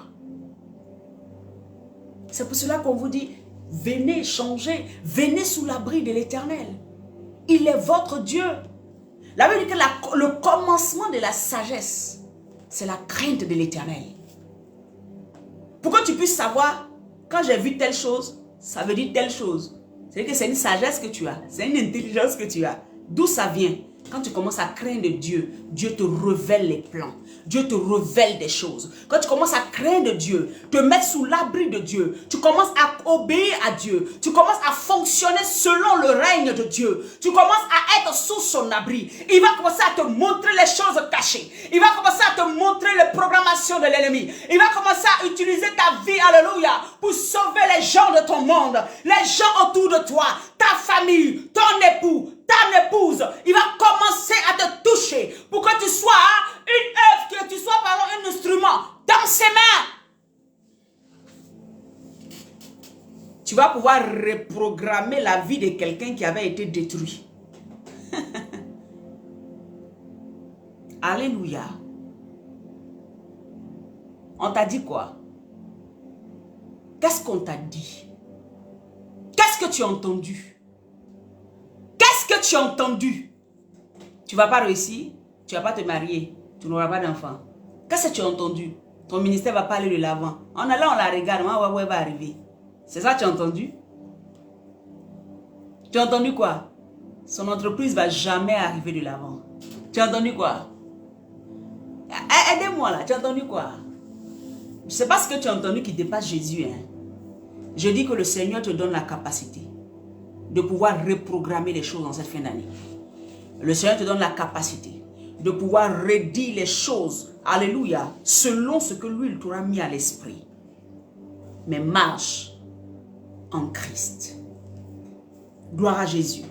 [SPEAKER 1] C'est pour cela qu'on vous dit, venez changer. Venez sous l'abri de l'Éternel. Il est votre Dieu. La Bible dit que le commencement de la sagesse, c'est la crainte de l'Éternel. Pour que tu puisses savoir, quand j'ai vu telle chose, ça veut dire telle chose. C'est-à-dire que c'est une sagesse que tu as. C'est une intelligence que tu as. D'où ça vient? Quand tu commences à craindre Dieu, Dieu te révèle les plans. Dieu te révèle des choses. Quand tu commences à craindre Dieu, te mettre sous l'abri de Dieu, tu commences à obéir à Dieu. Tu commences à fonctionner selon le règne de Dieu. Tu commences à être sous son abri. Il va commencer à te montrer les choses cachées. Il va commencer à te montrer les programmations de l'ennemi. Il va commencer à utiliser ta vie, alléluia, pour sauver les gens de ton monde, les gens autour de toi, ta famille, ton époux, ta épouse. Il va commencer à te toucher pour que tu sois une œuvre, que tu sois par exemple un instrument dans ses mains. Tu vas pouvoir reprogrammer la vie de quelqu'un qui avait été détruit. Alléluia. On t'a dit quoi? Qu'est-ce qu'on t'a dit? Qu'est-ce que tu as entendu? Qu'est-ce que tu as entendu? Tu ne vas pas réussir, tu ne vas pas te marier, tu n'auras pas d'enfant. Qu'est-ce que tu as entendu? Ton ministère ne va pas aller de l'avant. En allant, on la regarde, on va arriver. C'est ça que tu as entendu? Tu as entendu quoi? Son entreprise ne va jamais arriver de l'avant. Tu as entendu quoi? Aidez-moi là, tu as entendu quoi? Je ne sais pas ce que tu as entendu qui dépasse Jésus. Hein? Je dis que le Seigneur te donne la capacité de pouvoir reprogrammer les choses dans cette fin d'année. Le Seigneur te donne la capacité de pouvoir redire les choses, alléluia, selon ce que lui, il t'aura mis à l'esprit. Mais marche en Christ. Gloire à Jésus.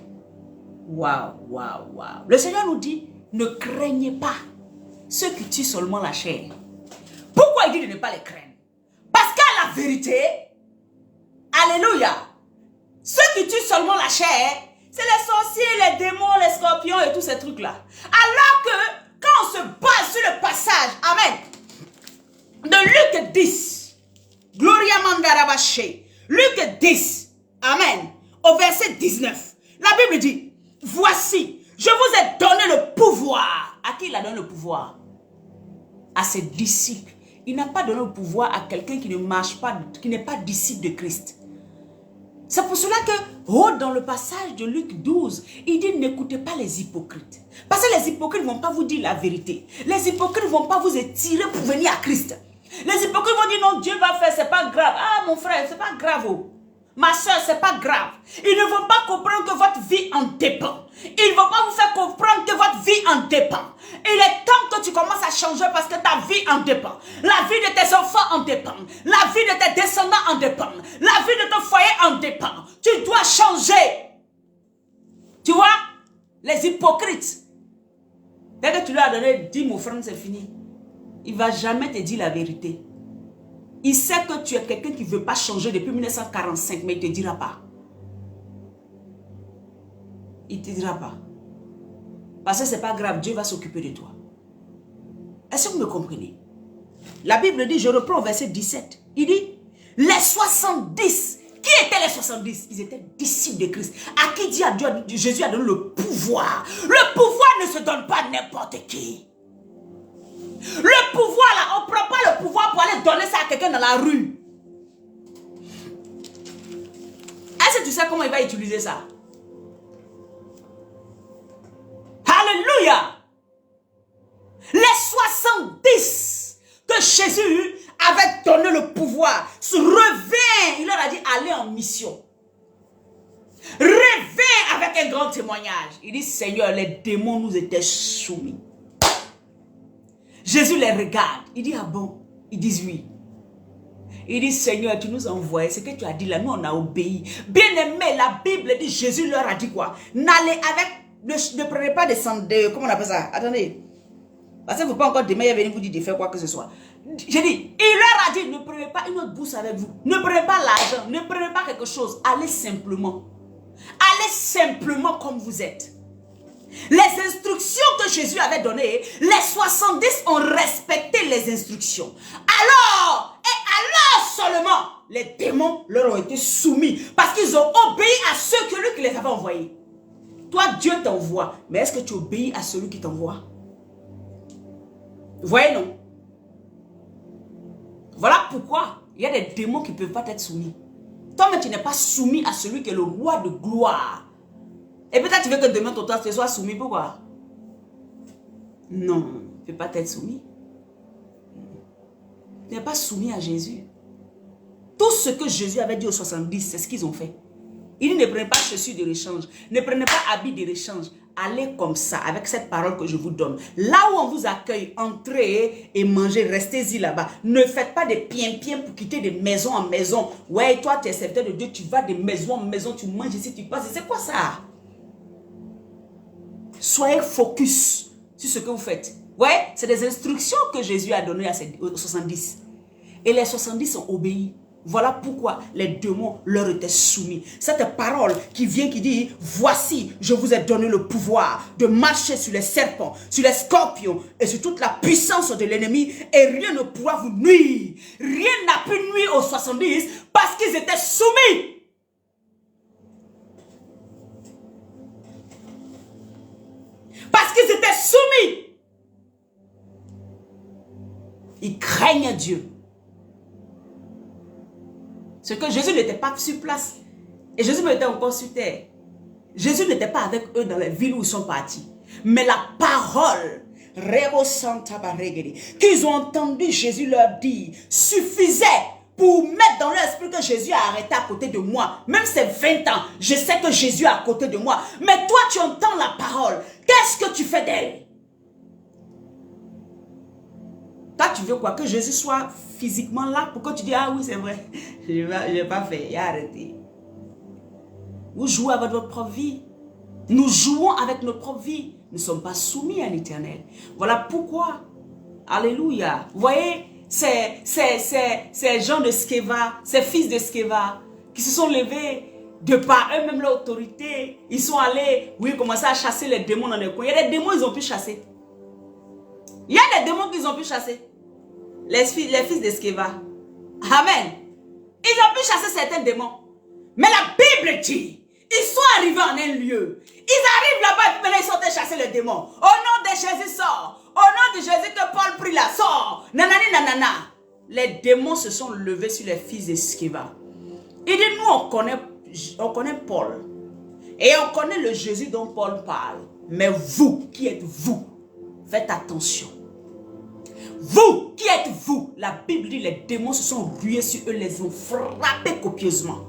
[SPEAKER 1] Waouh, waouh, waouh. Le Seigneur nous dit, ne craignez pas ceux qui tuent seulement la chair. Pourquoi il dit de ne pas les craindre? Parce qu'à la vérité, alléluia, ceux qui tuent seulement la chair, c'est les sorciers, les démons, les scorpions et tous ces trucs-là. Alors que, quand on se base sur le passage, amen, de Luc 10, Gloria Mandarabache, Luc 10, amen, au verset 19, la Bible dit, voici, je vous ai donné le pouvoir. À qui il a donné le pouvoir? À ses disciples. Il n'a pas donné le pouvoir à quelqu'un qui ne marche pas, qui n'est pas disciple de Christ. C'est pour cela que, dans le passage de Luc 12, il dit n'écoutez pas les hypocrites. Parce que les hypocrites ne vont pas vous dire la vérité. Les hypocrites ne vont pas vous étirer pour venir à Christ. Les hypocrites vont dire non, Dieu va faire, c'est pas grave. Ah mon frère, c'est pas grave. Oh. Ma soeur, c'est pas grave. Ils ne vont pas comprendre que votre vie en dépend. Ils ne vont pas vous faire comprendre que votre vie en dépend. Il est temps que tu commences à changer parce que ta vie en dépend. La vie de tes enfants en dépend. La vie de tes descendants en dépend. La vie de ton foyer en dépend. Tu Tu dois changer. Tu vois? Les hypocrites. Dès que tu lui as donné 10 offrandes, c'est fini. Il ne va jamais te dire la vérité. Il sait que tu es quelqu'un qui ne veut pas changer depuis 1945, mais il ne te dira pas. Il ne te dira pas. Parce que ce n'est pas grave, Dieu va s'occuper de toi. Est-ce que vous me comprenez? La Bible dit, je reprends au verset 17. Il dit, les 70. Qui étaient les 70? Ils étaient disciples de Christ. À qui Jésus a donné le pouvoir. Le pouvoir ne se donne pas à n'importe qui. Le pouvoir là, on ne prend pas le pouvoir pour aller donner ça à quelqu'un dans la rue. Est-ce que tu sais comment il va utiliser ça? Alléluia! Les 70 que Jésus avait donné le pouvoir se revint. Il leur a dit, allez en mission. Revint avec un grand témoignage. Il dit, Seigneur, les démons nous étaient soumis. Jésus les regarde. Il dit, ah bon? Ils disent oui. Il dit, Seigneur, tu nous as envoyés. Ce que tu as dit là, nous on a obéi. Bien aimé, la Bible dit, Jésus leur a dit quoi? N'allez avec, ne prenez pas de, comment on appelle ça? Attendez. Parce qu'il ne faut pas encore demain venir vous dire de faire quoi que ce soit. J'ai dit, il leur a dit, ne prenez pas une autre bourse avec vous. Ne prenez pas l'argent, ne prenez pas quelque chose. Allez simplement. Allez simplement comme vous êtes. Les instructions que Jésus avait données, les 70 ont respecté les instructions. Alors, et alors seulement, les démons leur ont été soumis. Parce qu'ils ont obéi à ceux que lui qui les avait envoyés. Toi, Dieu t'envoie. Mais est-ce que tu obéis à celui qui t'envoie? Vous voyez, non? Voilà pourquoi il y a des démons qui ne peuvent pas être soumis. Toi, mais tu n'es pas soumis à celui qui est le roi de gloire. Et peut-être tu veux que demain, ton temps soit soumis. Pourquoi? Non, tu ne peux pas être soumis. Tu n'es pas soumis à Jésus. Tout ce que Jésus avait dit aux 70, c'est ce qu'ils ont fait. Il dit, ne prenez pas chaussures de rechange. Ne prenez pas habits de rechange. Allez comme ça, avec cette parole que je vous donne. Là où on vous accueille, entrez et mangez, restez-y là-bas. Ne faites pas des piens pour quitter de maison en maison. Ouais, toi, tu es serviteur de Dieu, tu vas de maison en maison, tu manges ici, tu passes. C'est quoi ça? Soyez focus sur ce que vous faites. Ouais, c'est des instructions que Jésus a données aux 70. Et les 70 ont obéi. Voilà pourquoi les démons leur étaient soumis. Cette parole qui vient, qui dit, voici, je vous ai donné le pouvoir de marcher sur les serpents, sur les scorpions et sur toute la puissance de l'ennemi et rien ne pourra vous nuire. Rien n'a pu nuire aux 70 parce qu'ils étaient soumis. Parce qu'ils étaient soumis. Ils craignent Dieu. C'est que Jésus n'était pas sur place. Et Jésus était encore sur terre. Jésus n'était pas avec eux dans les villes où ils sont partis. Mais la parole qu'ils ont entendu Jésus leur dire suffisait pour mettre dans leur esprit que Jésus a arrêté à côté de moi. Même ces 20 ans, je sais que Jésus est à côté de moi. Mais toi, tu entends la parole. Qu'est-ce que tu fais d'elle? Toi, tu veux quoi? Que Jésus soit physiquement là pour que tu dises, ah oui, c'est vrai. Je n'ai pas fait. Il a arrêté. Vous jouez avec votre propre vie. Nous jouons avec notre propre vie. Nous ne sommes pas soumis à l'Éternel. Voilà pourquoi. Alléluia. Vous voyez, ces gens de Sceva, ces fils de Sceva, qui se sont levés de par eux-mêmes leur autorité. Ils sont allés, oui, commencer à chasser les démons dans les coins. Il y a des démons qu'ils ont pu chasser. Il y a des démons qu'ils ont pu chasser. Les fils de Sceva. Amen. Ils ont pu chasser certains démons. Mais la Bible dit, ils sont arrivés en un lieu. Ils arrivent là-bas et maintenant ils sont allés chasser les démons. Au nom de Jésus, sort. Au nom de Jésus que Paul prie là, sort. Nanani nanana. Les démons se sont levés sur les fils de Sceva. Il dit, nous on connaît Paul. Et on connaît le Jésus dont Paul parle. Mais vous, qui êtes vous? Faites attention. Vous, qui êtes vous? La Bible dit les démons se sont rués sur eux, les ont frappés copieusement.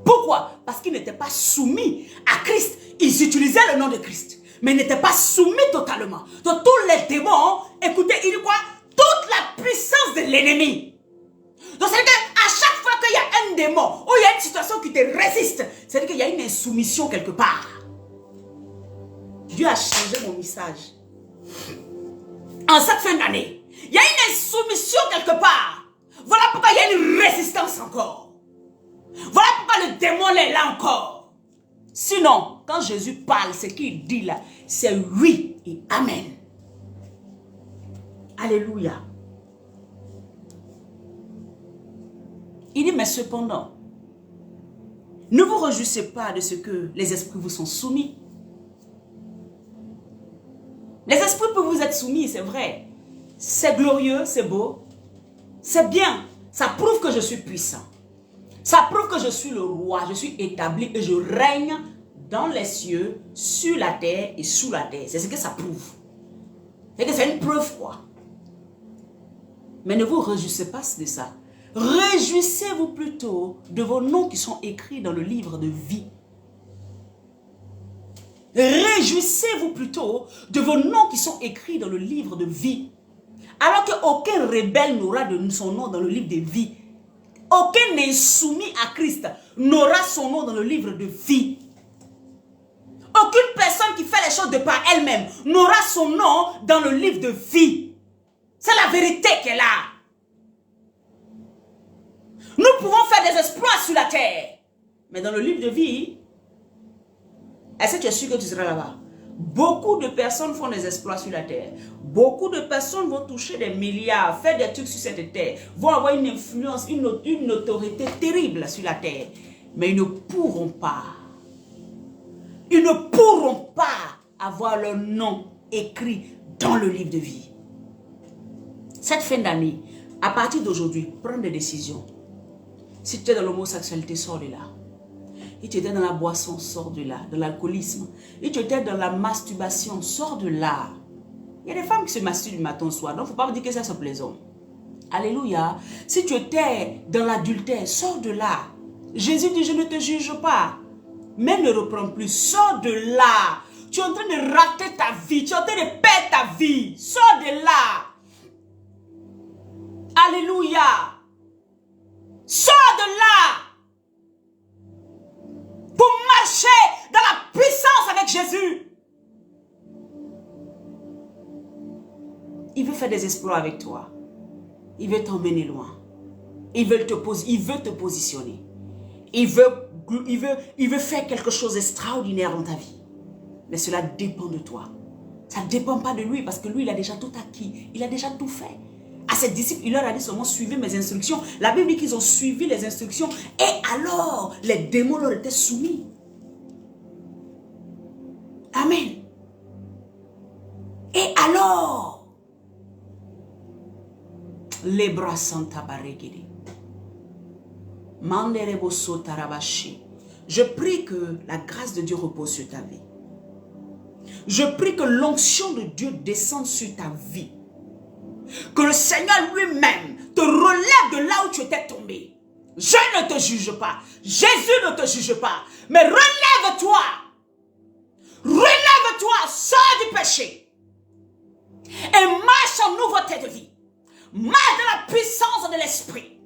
[SPEAKER 1] Pourquoi? Parce qu'ils n'étaient pas soumis à Christ. Ils utilisaient le nom de Christ, mais ils n'étaient pas soumis totalement. Donc tous les démons, écoutez, il dit quoi? Toute la puissance de l'ennemi. Donc c'est-à-dire qu'à chaque fois qu'il y a un démon, ou il y a une situation personne qui te résiste, c'est-à-dire qu'il y a une insoumission quelque part. Dieu a changé mon message. En cette fin d'année, il y a une insoumission quelque part. Voilà pourquoi il y a une résistance encore. Voilà pourquoi le démon est là encore. Sinon, quand Jésus parle, ce qu'il dit là, c'est oui et amen. Alléluia. Il dit, mais cependant, ne vous réjouissez pas de ce que les esprits vous sont soumis. Les esprits peuvent vous être soumis, c'est vrai. C'est glorieux, c'est beau. C'est bien. Ça prouve que je suis puissant. Ça prouve que je suis le roi. Je suis établi et je règne dans les cieux, sur la terre et sous la terre. C'est ce que ça prouve. C'est une preuve, quoi. Mais ne vous réjouissez pas de ça. Réjouissez-vous plutôt de vos noms qui sont écrits dans le livre de vie. Réjouissez-vous plutôt de vos noms qui sont écrits dans le livre de vie. Alors qu'aucun rebelle n'aura son nom dans le livre de vie. Aucun insoumis à Christ n'aura son nom dans le livre de vie. Aucune personne qui fait les choses de par elle-même n'aura son nom dans le livre de vie. C'est la vérité qui est là. Nous pouvons faire des exploits sur la terre. Mais dans le livre de vie, est-ce que tu es sûr que tu seras là-bas? Beaucoup de personnes font des exploits sur la terre. Beaucoup de personnes vont toucher des milliards, faire des trucs sur cette terre, vont avoir une influence, une autorité terrible sur la terre. Mais ils ne pourront pas. Ils ne pourront pas avoir leur nom écrit dans le livre de vie. Cette fin d'année, à partir d'aujourd'hui, prends des décisions. Si tu es dans l'homosexualité, sors de là. Si tu étais dans la boisson, sors de là. Dans l'alcoolisme. Si tu étais dans la masturbation, sors de là. Il y a des femmes qui se masturbent du matin au soir. Donc, il ne faut pas me dire que ça, c'est plaisant. Alléluia. Si tu étais dans l'adultère, sors de là. Jésus dit, je ne te juge pas. Mais ne reprends plus. Sors de là. Tu es en train de rater ta vie. Tu es en train de perdre ta vie. Sors de là. Alléluia. Sors de là. Pour marcher dans la puissance avec Jésus. Il veut faire des exploits avec toi. Il veut t'emmener loin. Il veut te positionner. Il veut faire quelque chose d'extraordinaire dans ta vie. Mais cela dépend de toi. Ça ne dépend pas de lui parce que lui, il a déjà tout acquis. Il a déjà tout fait. À ses disciples, il leur a dit seulement suivez mes instructions. La Bible dit qu'ils ont suivi les instructions et alors les démons leur étaient soumis. Amen. Et alors, les bras sont abaregede. Mandereboso tarabashi. Je prie que la grâce de Dieu repose sur ta vie. Je prie que l'onction de Dieu descende sur ta vie. Que le Seigneur lui-même te relève de là où tu étais tombé. Je ne te juge pas. Jésus ne te juge pas. Mais relève-toi. Relève-toi. Sors du péché. Et marche en nouveauté de vie. Marche dans la puissance de l'Esprit.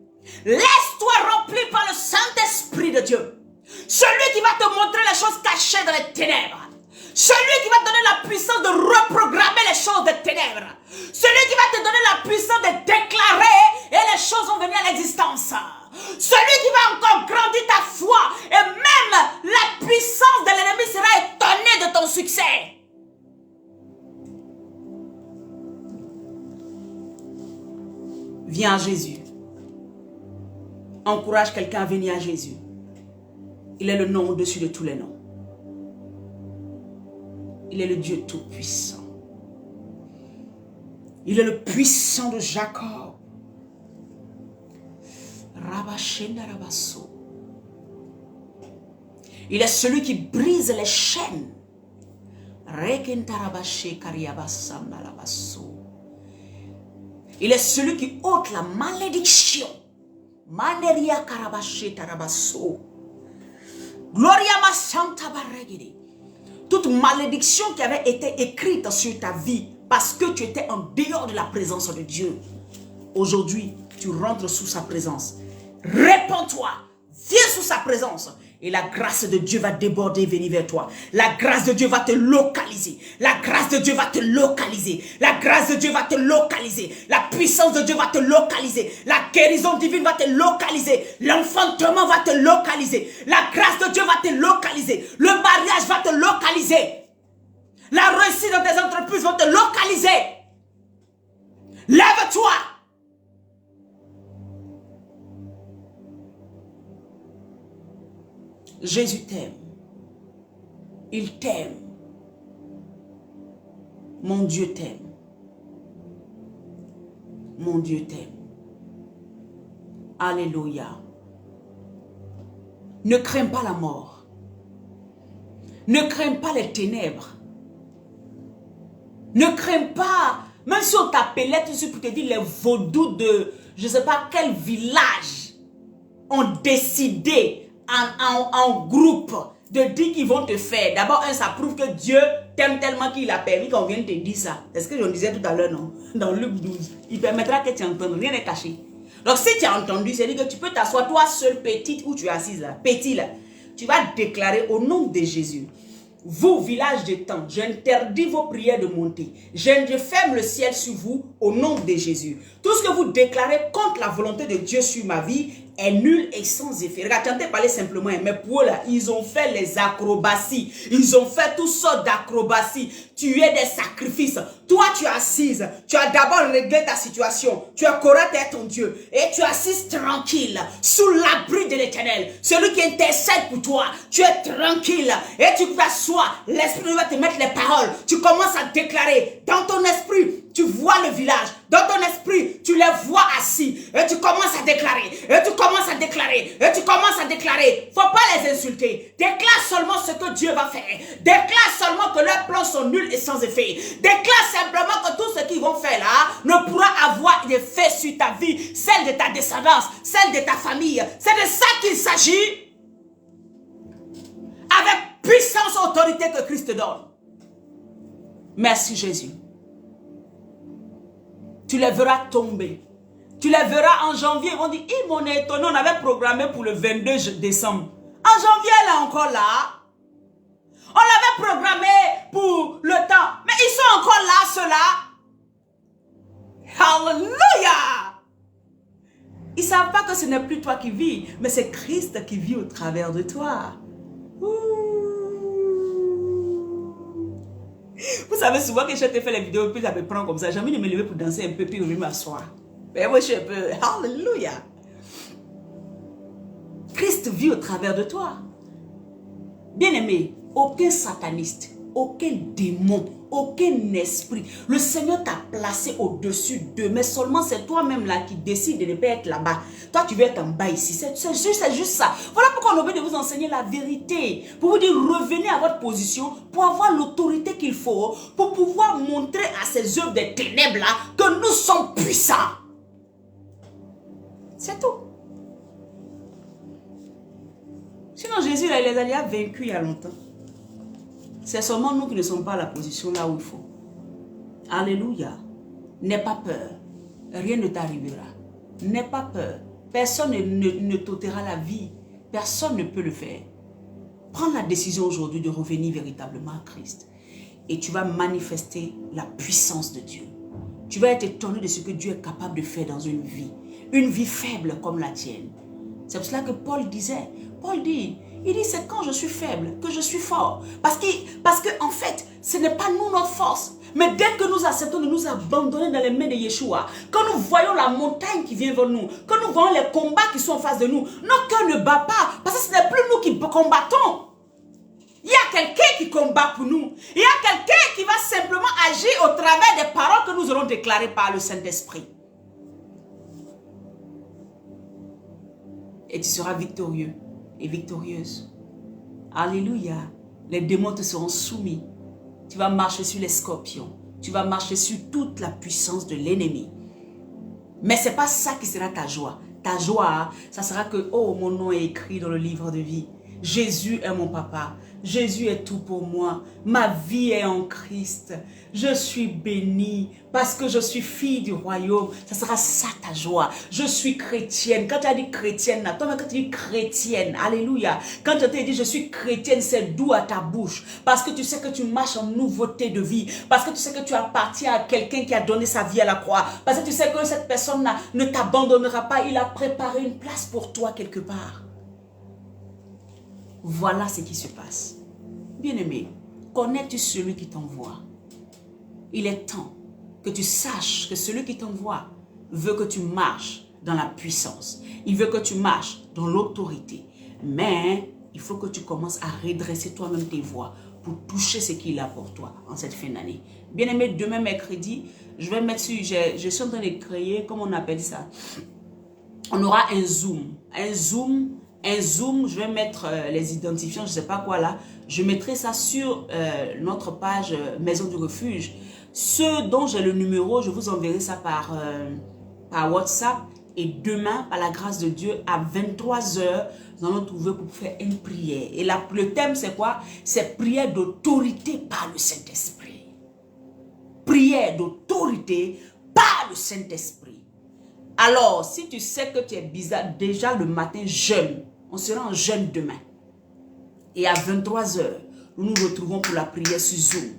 [SPEAKER 1] Laisse-toi remplir par le Saint-Esprit de Dieu. Celui qui va te montrer les choses cachées dans les ténèbres. Celui qui va te donner la puissance de reprogrammer les choses des ténèbres. Celui qui va te donner la puissance de déclarer et les choses vont venir à l'existence. Celui qui va encore grandir ta foi et même la puissance de l'ennemi sera étonnée de ton succès. Viens à Jésus. Encourage quelqu'un à venir à Jésus. Il est le nom au-dessus de tous les noms. Il est le Dieu tout-puissant. Il est le puissant de Jacob. Il est celui qui brise les chaînes. Il est celui qui ôte la malédiction. Gloria ma santa barregede. Toute malédiction qui avait été écrite sur ta vie parce que tu étais en dehors de la présence de Dieu. Aujourd'hui, tu rentres sous sa présence. Répands-toi. Viens sous sa présence. Et la grâce de Dieu va déborder et venir vers toi. La grâce de Dieu va te localiser. La grâce de Dieu va te localiser. La grâce de Dieu va te localiser. La puissance de Dieu va te localiser. La guérison divine va te localiser. L'enfantement va te localiser. La grâce de Dieu va te localiser. Le mariage va te localiser. La réussite dans tes entreprises va te localiser. Lève-toi. Jésus t'aime. Il t'aime. Mon Dieu t'aime. Mon Dieu t'aime. Alléluia. Ne crains pas la mort. Ne crains pas les ténèbres. Ne crains pas, même si on t'appelait tout de suite pour te dire les vaudous de je ne sais pas quel village ont décidé en groupe de dire qu'ils vont te faire. D'abord, ça prouve que Dieu t'aime tellement qu'il a permis qu'on vienne te dire ça. C'est ce que je disais tout à l'heure, non? Dans Luc 12. Il permettra que tu entendes. Rien n'est caché. Donc, si tu as entendu, c'est-à-dire que tu peux t'asseoir toi seul, petite, où tu es assise là. Petit là. Tu vas déclarer au nom de Jésus. Vous, village de temps, j'interdis vos prières de monter. Je ferme le ciel sur vous au nom de Jésus. Tout ce que vous déclarez contre la volonté de Dieu sur ma vie est nul et sans effet. Regarde, j'entends parler simplement, mais pour eux là, ils ont fait les acrobaties. Ils ont fait toutes sortes d'acrobaties. Tu es des sacrifices. Toi, tu es assise. Tu as d'abord réglé ta situation. Tu es correct à ton Dieu. Et tu assises tranquille, sous l'abri de l'Éternel. Celui qui intercède pour toi. Tu es tranquille. Et tu t'assois. L'Esprit va te mettre les paroles. Tu commences à déclarer. Dans ton esprit, tu vois le village. Dans ton esprit, tu les vois assis. Et tu commences à déclarer. Et tu commences à déclarer. Et tu commences à déclarer. Faut pas les insulter. Déclare seulement ce que Dieu va faire. Déclare seulement que leurs plans sont nuls et sans effet. Déclare simplement que tout ce qu'ils vont faire là ne pourra avoir d'effet sur ta vie, celle de ta descendance, celle de ta famille. C'est de ça qu'il s'agit. Avec puissance et autorité que Christ te donne. Merci Jésus. Tu les verras tomber. Tu les verras en janvier. Ils vont dire, mon étonné, on avait programmé pour le 22 décembre. En janvier, elle est encore là. On l'avait programmé pour le temps. Mais ils sont encore là, ceux-là. Alléluia. Ils ne savent pas que ce n'est plus toi qui vis, mais c'est Christ qui vit au travers de toi. Vous savez souvent que je te fais les vidéos, puis ça me prend comme ça. J'ai envie de me lever pour danser un peu, puis revenir m'asseoir. Mais moi, je suis un peu... Alléluia. Christ vit au travers de toi. Bien-aimé, aucun sataniste, aucun démon, aucun esprit. Le Seigneur t'a placé au-dessus d'eux, mais seulement c'est toi-même là qui décide de ne pas être là-bas. Toi, tu veux être en bas ici. C'est juste ça. Voilà pourquoi on a envie de vous enseigner la vérité. Pour vous dire, revenez à votre position pour avoir l'autorité qu'il faut, pour pouvoir montrer à ces œuvres des ténèbres là que nous sommes puissants. C'est tout. Sinon, Jésus, là, il les a vaincus il y a longtemps. C'est seulement nous qui ne sommes pas à la position là où il faut. Alléluia. N'aie pas peur. Rien ne t'arrivera. N'aie pas peur. Personne ne t'ôtera la vie. Personne ne peut le faire. Prends la décision aujourd'hui de revenir véritablement à Christ. Et tu vas manifester la puissance de Dieu. Tu vas être étonné de ce que Dieu est capable de faire dans une vie. Une vie faible comme la tienne. C'est pour cela que Paul disait, il dit c'est quand je suis faible que je suis fort. Parce que en fait, ce n'est pas nous notre force. Mais dès que nous acceptons de nous abandonner dans les mains de Yeshua, quand nous voyons la montagne qui vient vers nous, quand nous voyons les combats qui sont en face de nous, notre cœur ne bat pas. Parce que ce n'est plus nous qui combattons. Il y a quelqu'un qui combat pour nous. Il y a quelqu'un qui va simplement agir au travers des paroles que nous aurons déclarées par le Saint-Esprit. Et tu seras victorieux et victorieuse. Alléluia. Les démons te seront soumis. Tu vas marcher sur les scorpions. Tu vas marcher sur toute la puissance de l'ennemi. Mais ce n'est pas ça qui sera ta joie. Ta joie, ça sera que, oh, mon nom est écrit dans le livre de vie. Jésus est mon papa. Jésus est tout pour moi. Ma vie est en Christ. Je suis bénie parce que je suis fille du royaume. Ça sera ça ta joie. Je suis chrétienne. Quand tu as dit chrétienne, toi-même quand tu dis chrétienne, alléluia. Quand tu t'es dit je suis chrétienne, c'est doux à ta bouche. Parce que tu sais que tu marches en nouveauté de vie. Parce que tu sais que tu appartiens à quelqu'un qui a donné sa vie à la croix. Parce que tu sais que cette personne-là ne t'abandonnera pas. Il a préparé une place pour toi quelque part. Voilà ce qui se passe. Bien-aimé, connais-tu celui qui t'envoie? Il est temps que tu saches que celui qui t'envoie veut que tu marches dans la puissance. Il veut que tu marches dans l'autorité. Mais il faut que tu commences à redresser toi-même tes voies pour toucher ce qu'il a pour toi en cette fin d'année. Bien-aimé, demain mercredi, je vais mettre sur, je suis en train de créer, comment on appelle ça? On aura un Zoom. Un Zoom, je vais mettre les identifiants, je ne sais pas quoi là. Je mettrai ça sur notre page Maison du Refuge. Ceux dont j'ai le numéro, je vous enverrai ça par WhatsApp. Et demain, par la grâce de Dieu, à 23 h, nous allons trouver pour faire une prière. Et là, le thème, c'est quoi? C'est prière d'autorité par le Saint-Esprit. Prière d'autorité par le Saint-Esprit. Alors, si tu sais que tu es bizarre, déjà le matin, jeûne. On sera en jeûne demain. Et à 23 h, nous nous retrouvons pour la prière sur Zoom.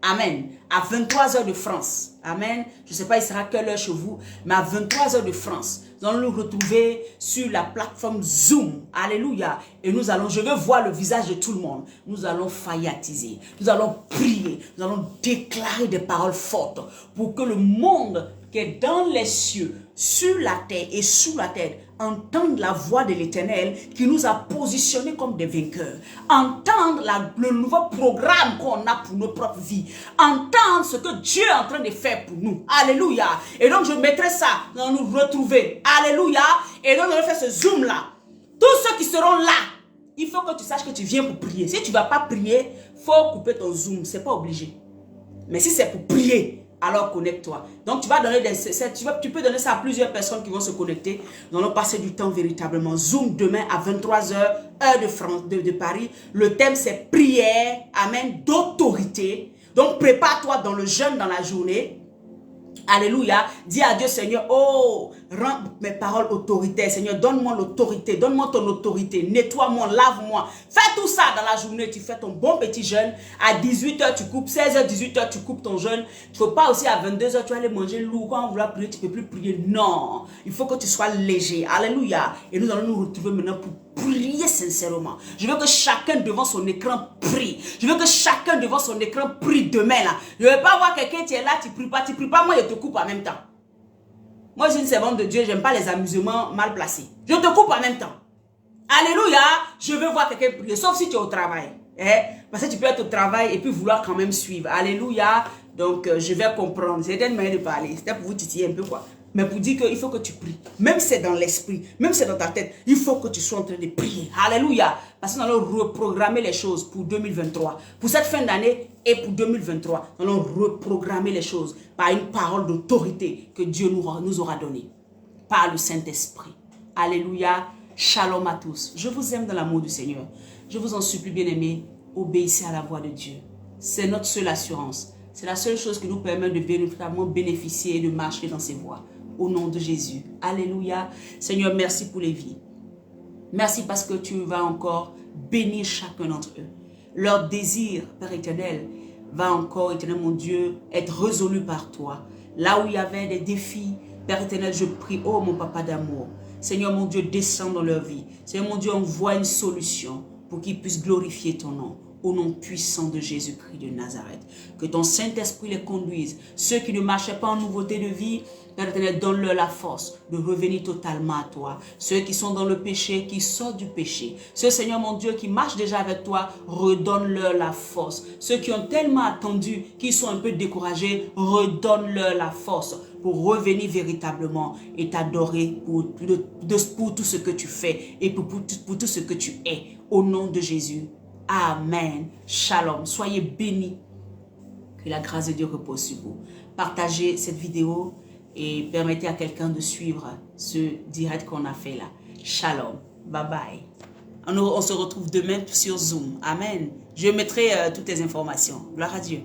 [SPEAKER 1] Amen. À 23 h de France. Amen. Je ne sais pas, il sera quelle heure chez vous, mais à 23 h de France, nous allons nous retrouver sur la plateforme Zoom. Alléluia. Et nous allons, je veux voir le visage de tout le monde. Nous allons faillatiser. Nous allons prier. Nous allons déclarer des paroles fortes pour que le monde qui est dans les cieux, sur la terre et sous la terre, entendre la voix de l'Éternel qui nous a positionnés comme des vainqueurs. Entendre le nouveau programme qu'on a pour nos propres vies. Entendre ce que Dieu est en train de faire pour nous. Alléluia. Et donc je mettrai ça dans nous retrouver. Alléluia. Et donc on va faire ce zoom là. Tous ceux qui seront là, il faut que tu saches que tu viens pour prier. Si tu ne vas pas prier, il faut couper ton zoom. Ce n'est pas obligé. Mais si c'est pour prier, alors connecte-toi. Donc tu vas donner tu peux donner ça à plusieurs personnes qui vont se connecter. Nous allons passer du temps véritablement. Zoom demain à 23 h, heure de France, de Paris. Le thème c'est prière, amen, d'autorité. Donc prépare-toi dans le jeûne dans la journée. Alléluia. Dis à Dieu, Seigneur, oh, rends mes paroles autoritaires. Seigneur, donne-moi l'autorité. Donne-moi ton autorité. Nettoie-moi, lave-moi. Fais tout ça dans la journée. Tu fais ton bon petit jeûne. À 18 h, tu coupes. 16 h, 18 h, tu coupes ton jeûne. Il ne faut pas aussi à 22 h, tu vas aller manger lourd. Quand on va prier, tu ne peux plus prier. Non. Il faut que tu sois léger. Alléluia. Et nous allons nous retrouver maintenant pour prier sincèrement. Je veux que chacun devant son écran prie. Je veux que chacun devant son écran prie demain là. Je ne veux pas voir quelqu'un qui est là, tu pries pas, moi je te coupe en même temps. Moi je suis une servante de Dieu, j'aime pas les amusements mal placés. Je te coupe en même temps. Alléluia, je veux voir quelqu'un prier, sauf si tu es au travail. Parce que tu peux être au travail et puis vouloir quand même suivre. Alléluia, donc je vais comprendre. C'est une manière de parler, c'était pour vous titiller un peu quoi. Mais pour dire qu'il faut que tu pries. Même si c'est dans l'esprit, même si c'est dans ta tête, il faut que tu sois en train de prier. Alléluia. Parce que nous allons reprogrammer les choses pour 2023. Pour cette fin d'année et pour 2023, nous allons reprogrammer les choses par une parole d'autorité que Dieu nous aura donnée. Par le Saint-Esprit. Alléluia. Shalom à tous. Je vous aime dans l'amour du Seigneur. Je vous en supplie, bien-aimés, obéissez à la voix de Dieu. C'est notre seule assurance. C'est la seule chose qui nous permet de véritablement bénéficier et de marcher dans ses voies. Au nom de Jésus. Alléluia. Seigneur, merci pour les vies. Merci parce que tu vas encore bénir chacun d'entre eux. Leur désir, Père éternel, va encore, éternel mon Dieu, être résolu par toi. Là où il y avait des défis, Père éternel, je prie, oh mon papa d'amour. Seigneur mon Dieu, descends dans leur vie. Seigneur mon Dieu, envoie une solution pour qu'ils puissent glorifier ton nom. Au nom puissant de Jésus-Christ de Nazareth. Que ton Saint-Esprit les conduise. Ceux qui ne marchaient pas en nouveauté de vie, Père éternel, donne-leur la force de revenir totalement à toi. Ceux qui sont dans le péché, qui sortent du péché. Ceux, Seigneur mon Dieu, qui marchent déjà avec toi, redonne-leur la force. Ceux qui ont tellement attendu, qui sont un peu découragés, redonne-leur la force pour revenir véritablement et t'adorer pour tout ce que tu fais et pour tout ce que tu es. Au nom de Jésus. Amen. Shalom. Soyez bénis. Que la grâce de Dieu repose sur vous. Partagez cette vidéo et permettez à quelqu'un de suivre ce direct qu'on a fait là. Shalom. Bye bye. On se retrouve demain sur Zoom. Amen. Je mettrai toutes les informations. Gloire à Dieu.